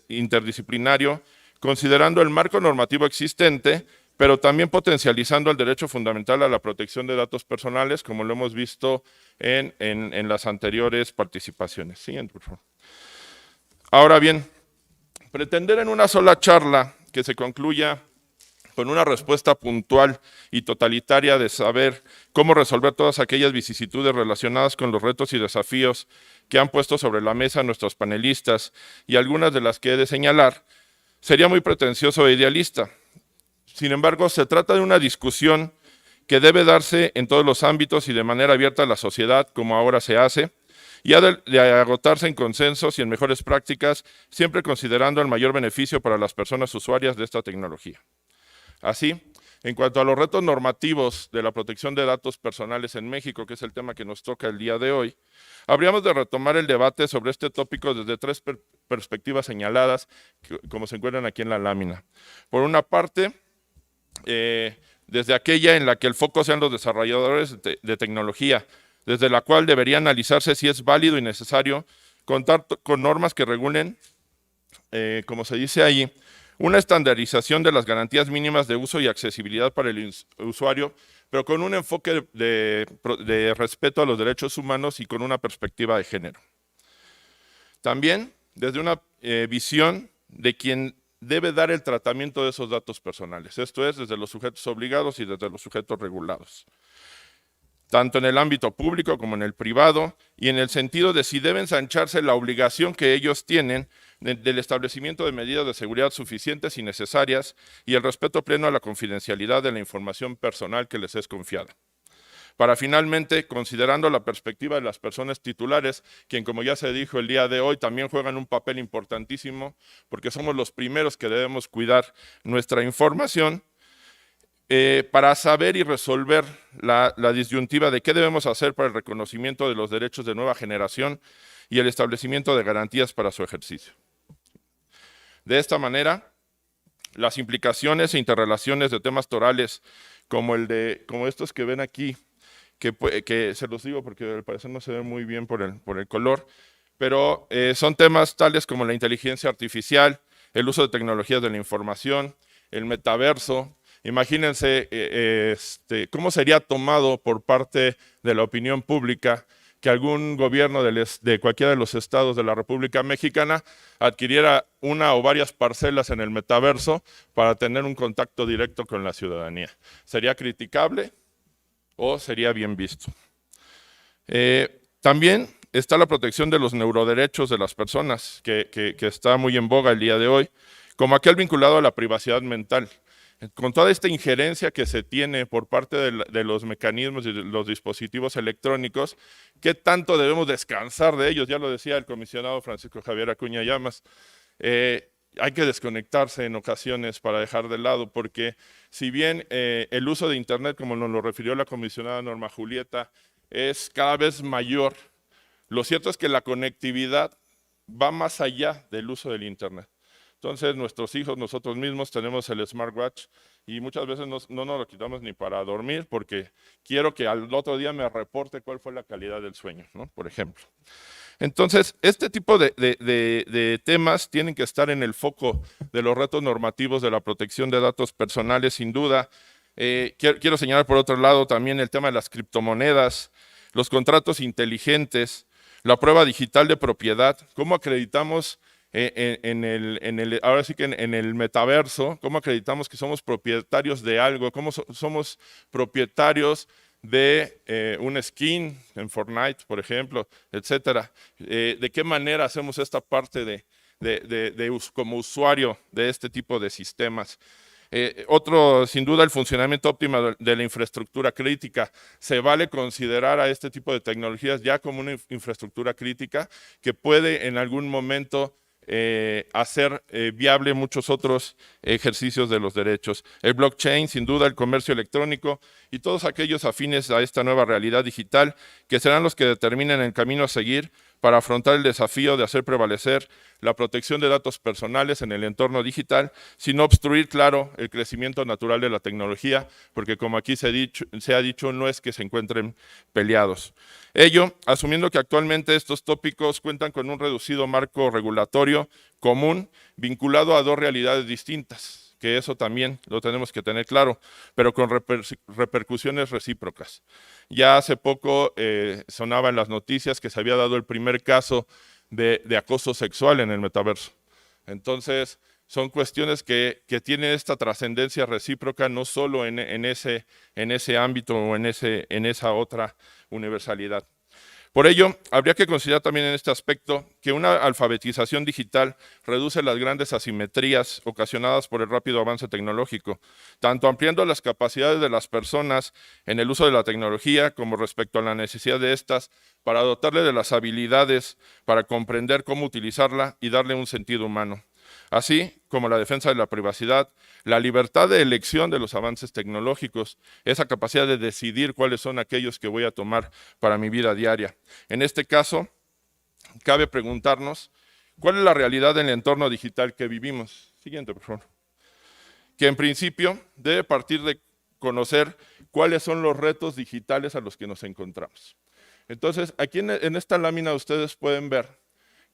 interdisciplinario, considerando el marco normativo existente, pero también potencializando el derecho fundamental a la protección de datos personales, como lo hemos visto en las anteriores participaciones. Siguiente, por favor. Ahora bien, pretender en una sola charla que se concluya con una respuesta puntual y totalitaria de saber cómo resolver todas aquellas vicisitudes relacionadas con los retos y desafíos que han puesto sobre la mesa nuestros panelistas y algunas de las que he de señalar, sería muy pretencioso e idealista. Sin embargo, se trata de una discusión que debe darse en todos los ámbitos y de manera abierta a la sociedad, como ahora se hace, y ha de agotarse en consensos y en mejores prácticas, siempre considerando el mayor beneficio para las personas usuarias de esta tecnología. Así, en cuanto a los retos normativos de la protección de datos personales en México, que es el tema que nos toca el día de hoy, habríamos de retomar el debate sobre este tópico desde tres perspectivas señaladas, como se encuentran aquí en la lámina. Por una parte, desde aquella en la que el foco sean los desarrolladores de tecnología, desde la cual debería analizarse si es válido y necesario contar con normas que regulen, como se dice ahí, una estandarización de las garantías mínimas de uso y accesibilidad para el usuario, pero con un enfoque de respeto a los derechos humanos y con una perspectiva de género. También desde una visión de quien debe dar el tratamiento de esos datos personales, esto es, desde los sujetos obligados y desde los sujetos regulados, tanto en el ámbito público como en el privado, y en el sentido de si debe ensancharse la obligación que ellos tienen del establecimiento de medidas de seguridad suficientes y necesarias y el respeto pleno a la confidencialidad de la información personal que les es confiada. Para finalmente, considerando la perspectiva de las personas titulares, quien como ya se dijo el día de hoy, también juegan un papel importantísimo, porque somos los primeros que debemos cuidar nuestra información, para saber y resolver la disyuntiva de qué debemos hacer para el reconocimiento de los derechos de nueva generación y el establecimiento de garantías para su ejercicio. De esta manera, las implicaciones e interrelaciones de temas torales como estos que ven aquí, que se los digo porque al parecer no se ve muy bien por el color, pero son temas tales como la inteligencia artificial, el uso de tecnologías de la información, el metaverso. Imagínense cómo sería tomado por parte de la opinión pública que algún gobierno de cualquiera de los estados de la República Mexicana adquiriera una o varias parcelas en el metaverso para tener un contacto directo con la ciudadanía. ¿Sería criticable o sería bien visto? También está la protección de los neuroderechos de las personas, que está muy en boga el día de hoy, como aquel vinculado a la privacidad mental. Con toda esta injerencia que se tiene por parte de los mecanismos y de los dispositivos electrónicos, ¿qué tanto debemos descansar de ellos? Ya lo decía el comisionado Francisco Javier Acuña Llamas. Hay que desconectarse en ocasiones para dejar de lado, porque si bien el uso de Internet, como nos lo refirió la comisionada Norma Julieta, es cada vez mayor, lo cierto es que la conectividad va más allá del uso del Internet. Entonces, nuestros hijos, nosotros mismos tenemos el smartwatch y muchas veces no nos lo quitamos ni para dormir porque quiero que al otro día me reporte cuál fue la calidad del sueño, ¿no? Por ejemplo. Entonces, este tipo de temas tienen que estar en el foco de los retos normativos de la protección de datos personales, sin duda. Quiero señalar por otro lado también el tema de las criptomonedas, los contratos inteligentes, la prueba digital de propiedad, cómo acreditamos ahora sí que en el metaverso, cómo acreditamos que somos propietarios de algo, cómo somos propietarios de un skin en Fortnite, por ejemplo, etcétera. ¿De qué manera hacemos esta parte como usuario de este tipo de sistemas? Otro, sin duda, el funcionamiento óptimo de la infraestructura crítica. Se vale considerar a este tipo de tecnologías ya como una infraestructura crítica que puede en algún momento hacer viable muchos otros ejercicios de los derechos. El blockchain, sin duda, el comercio electrónico y todos aquellos afines a esta nueva realidad digital que serán los que determinen el camino a seguir para afrontar el desafío de hacer prevalecer la protección de datos personales en el entorno digital, sin obstruir, claro, el crecimiento natural de la tecnología, porque como aquí se ha dicho, no es que se encuentren peleados. Ello, asumiendo que actualmente estos tópicos cuentan con un reducido marco regulatorio común vinculado a dos realidades distintas, que eso también lo tenemos que tener claro, pero con repercusiones recíprocas. Ya hace poco sonaba en las noticias que se había dado el primer caso de acoso sexual en el metaverso. Entonces, son cuestiones que tienen esta trascendencia recíproca, no solo en ese ámbito o en esa otra universalidad. Por ello, habría que considerar también en este aspecto que una alfabetización digital reduce las grandes asimetrías ocasionadas por el rápido avance tecnológico, tanto ampliando las capacidades de las personas en el uso de la tecnología como respecto a la necesidad de estas para dotarle de las habilidades para comprender cómo utilizarla y darle un sentido humano, así como la defensa de la privacidad, la libertad de elección de los avances tecnológicos, esa capacidad de decidir cuáles son aquellos que voy a tomar para mi vida diaria. En este caso, cabe preguntarnos, ¿cuál es la realidad del entorno digital que vivimos? Siguiente, por favor. Que en principio debe partir de conocer cuáles son los retos digitales a los que nos encontramos. Entonces, aquí en esta lámina ustedes pueden ver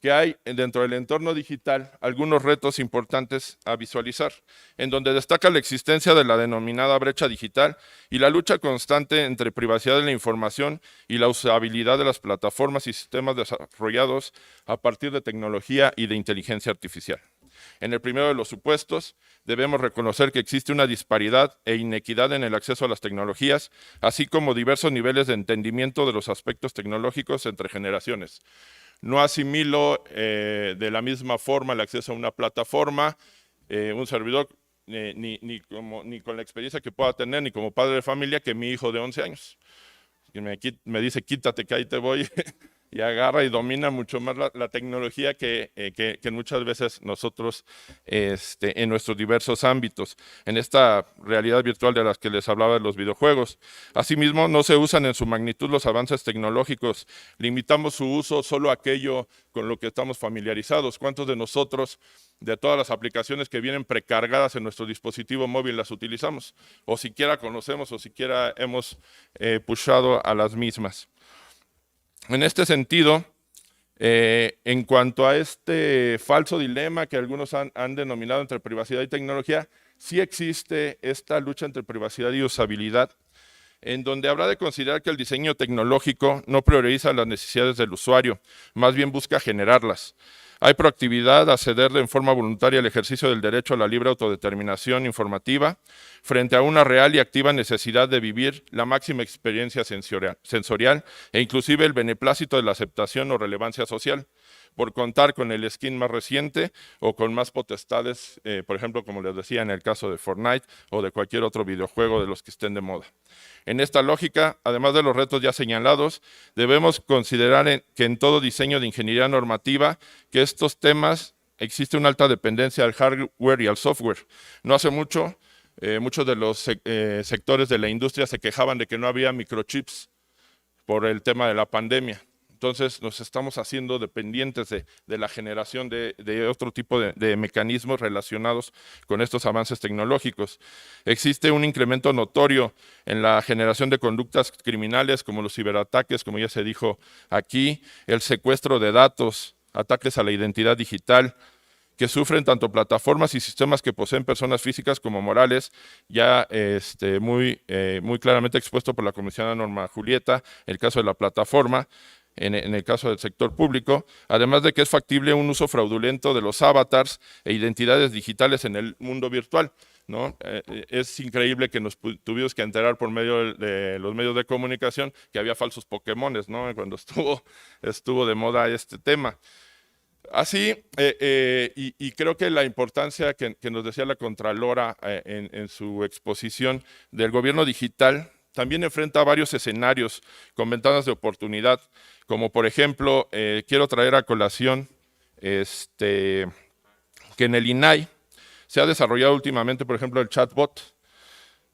que hay dentro del entorno digital algunos retos importantes a visualizar, en donde destaca la existencia de la denominada brecha digital y la lucha constante entre privacidad de la información y la usabilidad de las plataformas y sistemas desarrollados a partir de tecnología y de inteligencia artificial. En el primero de los supuestos, debemos reconocer que existe una disparidad e inequidad en el acceso a las tecnologías, así como diversos niveles de entendimiento de los aspectos tecnológicos entre generaciones. No asimilo de la misma forma el acceso a una plataforma, un servidor, ni con la experiencia que pueda tener, ni como padre de familia, que mi hijo de 11 años. Que me dice, quítate que ahí te voy, y agarra y domina mucho más la tecnología que muchas veces nosotros en nuestros diversos ámbitos, en esta realidad virtual de las que les hablaba de los videojuegos. Asimismo, no se usan en su magnitud los avances tecnológicos, limitamos su uso solo a aquello con lo que estamos familiarizados. ¿Cuántos de nosotros, de todas las aplicaciones que vienen precargadas en nuestro dispositivo móvil, las utilizamos? O siquiera conocemos o siquiera hemos pushado a las mismas. En este sentido, en cuanto a este falso dilema que algunos han denominado entre privacidad y tecnología, sí existe esta lucha entre privacidad y usabilidad, en donde habrá de considerar que el diseño tecnológico no prioriza las necesidades del usuario, más bien busca generarlas. Hay proactividad a cederle en forma voluntaria el ejercicio del derecho a la libre autodeterminación informativa frente a una real y activa necesidad de vivir la máxima experiencia sensorial e inclusive el beneplácito de la aceptación o relevancia social, por contar con el skin más reciente o con más potestades, por ejemplo, como les decía, en el caso de Fortnite o de cualquier otro videojuego de los que estén de moda. En esta lógica, además de los retos ya señalados, debemos considerar que en todo diseño de ingeniería normativa, que estos temas existe una alta dependencia al hardware y al software. No hace mucho, muchos de los sectores de la industria se quejaban de que no había microchips por el tema de la pandemia. Entonces nos estamos haciendo dependientes de la generación de otro tipo de mecanismos relacionados con estos avances tecnológicos. Existe un incremento notorio en la generación de conductas criminales como los ciberataques, como ya se dijo aquí, el secuestro de datos, ataques a la identidad digital, que sufren tanto plataformas y sistemas que poseen personas físicas como morales, ya muy claramente expuesto por la comisionada Norma Julieta, el caso de la plataforma, en el caso del sector público, además de que es factible un uso fraudulento de los avatars e identidades digitales en el mundo virtual, ¿no? Es increíble que nos tuvimos que enterar por medio de los medios de comunicación que había falsos Pokémones, ¿no? Cuando estuvo de moda este tema. Así, y creo que la importancia que nos decía la Contralora en su exposición del gobierno digital también enfrenta varios escenarios con ventanas de oportunidad, como por ejemplo, quiero traer a colación que en el INAI se ha desarrollado últimamente, por ejemplo, el chatbot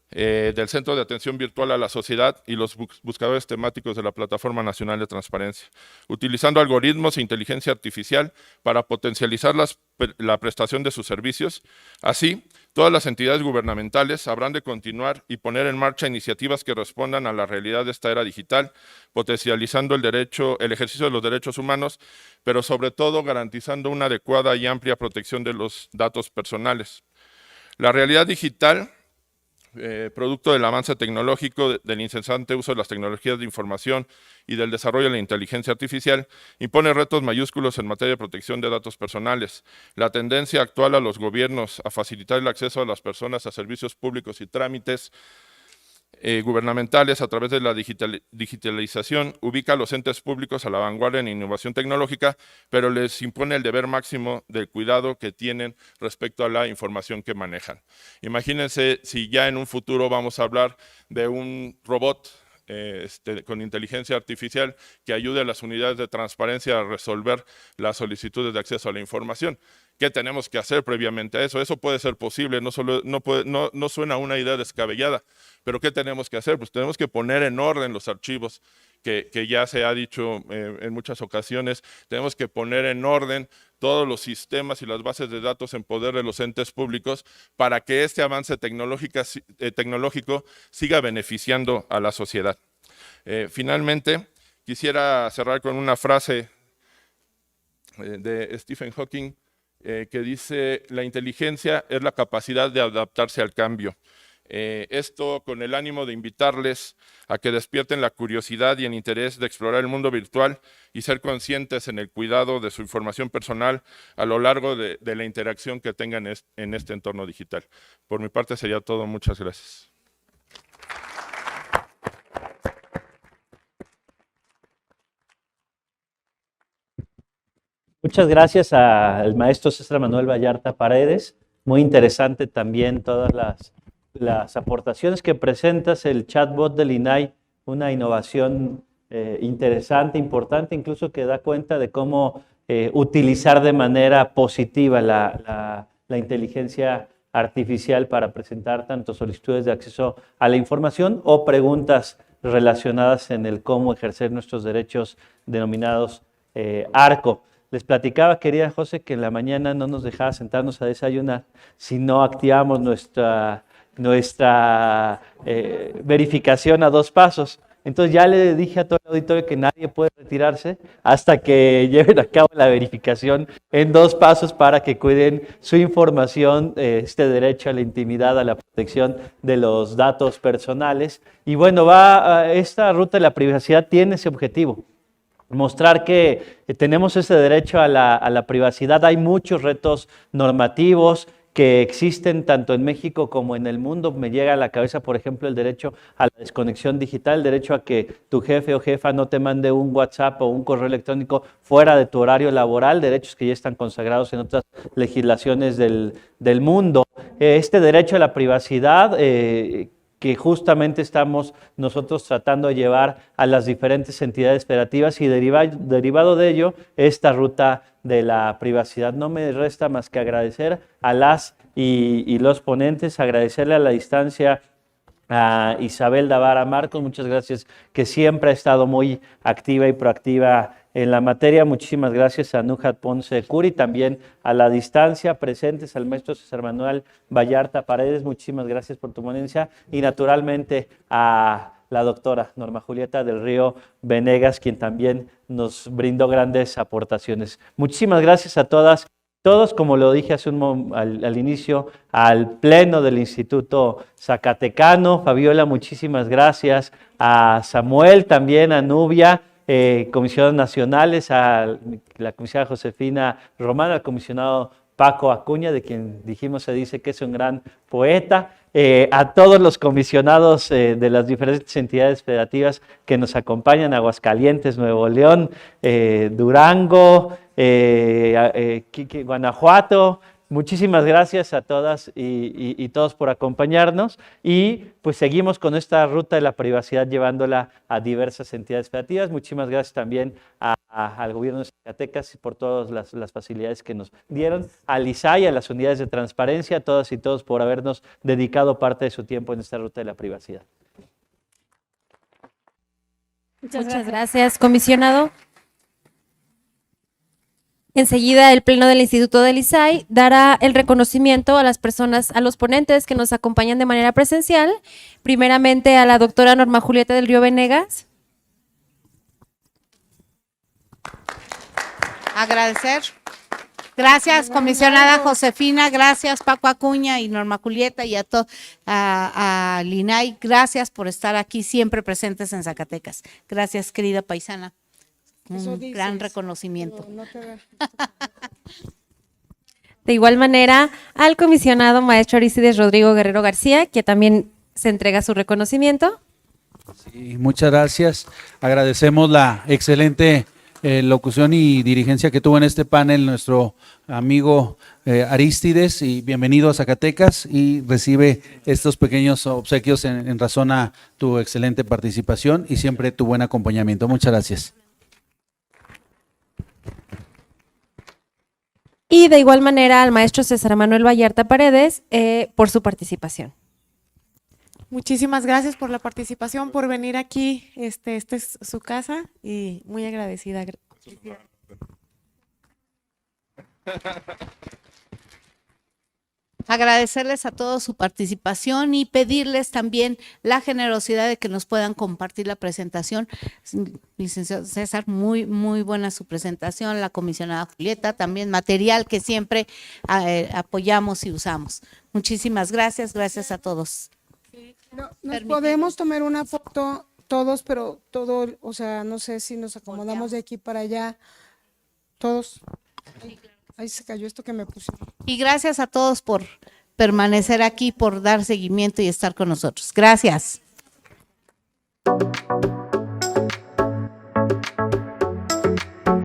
del Centro de Atención Virtual a la Sociedad y los buscadores temáticos de la Plataforma Nacional de Transparencia, utilizando algoritmos e inteligencia artificial para potencializar la prestación de sus servicios. Así, todas las entidades gubernamentales habrán de continuar y poner en marcha iniciativas que respondan a la realidad de esta era digital, potencializando el ejercicio de los derechos humanos, pero sobre todo garantizando una adecuada y amplia protección de los datos personales. La realidad digital producto del avance tecnológico, del incesante uso de las tecnologías de información y del desarrollo de la inteligencia artificial, impone retos mayúsculos en materia de protección de datos personales. La tendencia actual a los gobiernos a facilitar el acceso a las personas a servicios públicos y trámites gubernamentales a través de la digitalización ubica a los entes públicos a la vanguardia en innovación tecnológica, pero les impone el deber máximo del cuidado que tienen respecto a la información que manejan. Imagínense si ya en un futuro vamos a hablar de un robot con inteligencia artificial que ayude a las unidades de transparencia a resolver las solicitudes de acceso a la información. ¿Qué tenemos que hacer previamente a eso? Eso puede ser posible, no suena una idea descabellada, pero ¿qué tenemos que hacer? Pues tenemos que poner en orden los archivos que ya se ha dicho en muchas ocasiones, tenemos que poner en orden todos los sistemas y las bases de datos en poder de los entes públicos para que este avance tecnológico siga beneficiando a la sociedad. Finalmente, quisiera cerrar con una frase de Stephen Hawking que dice: la inteligencia es la capacidad de adaptarse al cambio. Esto con el ánimo de invitarles a que despierten la curiosidad y el interés de explorar el mundo virtual y ser conscientes en el cuidado de su información personal a lo largo de la interacción que tengan en este entorno digital. Por mi parte sería todo. Muchas gracias. Muchas gracias al maestro César Manuel Vallarta Paredes. Muy interesante también todas las aportaciones que presentas. El chatbot del INAI, una innovación interesante, importante, incluso que da cuenta de cómo utilizar de manera positiva la inteligencia artificial para presentar tanto solicitudes de acceso a la información o preguntas relacionadas en el cómo ejercer nuestros derechos denominados ARCO. Les platicaba, querida José, que en la mañana no nos dejaba sentarnos a desayunar si no activamos nuestra verificación a 2 pasos. Entonces ya le dije a todo el auditorio que nadie puede retirarse hasta que lleven a cabo la verificación en 2 pasos para que cuiden su información, este derecho a la intimidad, a la protección de los datos personales. Y bueno, esta ruta de la privacidad tiene ese objetivo: mostrar que tenemos ese derecho a la privacidad. Hay muchos retos normativos que existen tanto en México como en el mundo. Me llega a la cabeza, por ejemplo, el derecho a la desconexión digital, el derecho a que tu jefe o jefa no te mande un WhatsApp o un correo electrónico fuera de tu horario laboral, derechos que ya están consagrados en otras legislaciones del mundo. Este derecho a la privacidad que justamente estamos nosotros tratando de llevar a las diferentes entidades federativas y derivado de ello, esta ruta de la privacidad. No me resta más que agradecer a las y los ponentes, agradecerle a la distancia a Isabel Davara Marcos, muchas gracias, que siempre ha estado muy activa y proactiva en la materia. Muchísimas gracias a Nuhat Ponce Curi, también a la distancia presentes al maestro César Manuel Vallarta Paredes, muchísimas gracias por tu ponencia, y naturalmente a la doctora Norma Julieta del Río Venegas, quien también nos brindó grandes aportaciones. Muchísimas gracias a todas, todos, como lo dije al inicio, al Pleno del Instituto Zacatecano. Fabiola, muchísimas gracias. A Samuel, también a Nubia, comisionados nacionales, a la comisionada Josefina Román, al comisionado Paco Acuña, de quien dijimos, se dice que es un gran poeta, a todos los comisionados de las diferentes entidades federativas que nos acompañan: Aguascalientes, Nuevo León, Durango, Guanajuato. Muchísimas gracias a todas y todos por acompañarnos, y pues seguimos con esta ruta de la privacidad llevándola a diversas entidades federativas. Muchísimas gracias también al gobierno de Zacatecas por todas las facilidades que nos dieron, al ISAI, a las unidades de transparencia, a todas y todos por habernos dedicado parte de su tiempo en esta ruta de la privacidad. Muchas gracias, comisionado. Enseguida, el Pleno del Instituto del ISAI dará el reconocimiento a las personas, a los ponentes que nos acompañan de manera presencial. Primeramente a la doctora Norma Julieta del Río Venegas. Agradecer Gracias, comisionada Josefina, gracias Paco Acuña y Norma Julieta y a Linay, gracias por estar aquí siempre presentes en Zacatecas. Gracias, querida paisana. Eso Un dices, gran reconocimiento. pero no te da. De igual manera, al comisionado maestro Arístides Rodrigo Guerrero García, que también se entrega su reconocimiento. Sí, muchas gracias. Agradecemos la excelente locución y dirigencia que tuvo en este panel nuestro amigo Arístides, y bienvenido a Zacatecas, y recibe estos pequeños obsequios en razón a tu excelente participación y siempre tu buen acompañamiento. Muchas gracias. Y de igual manera al maestro César Manuel Vallarta Paredes por su participación. Muchísimas gracias por la participación, por venir aquí. Este es su casa y muy agradecida. Agradecerles a todos su participación y pedirles también la generosidad de que nos puedan compartir la presentación. Licenciado César, muy buena su presentación, la comisionada Julieta, también material que siempre apoyamos y usamos. Muchísimas gracias, gracias a todos. Nos Permíteme. podemos tomar una foto todos, pero todo, o sea, no sé si nos acomodamos de aquí para allá, todos. Ahí se cayó esto que me puse. Y gracias a todos por permanecer aquí, por dar seguimiento y estar con nosotros. Gracias.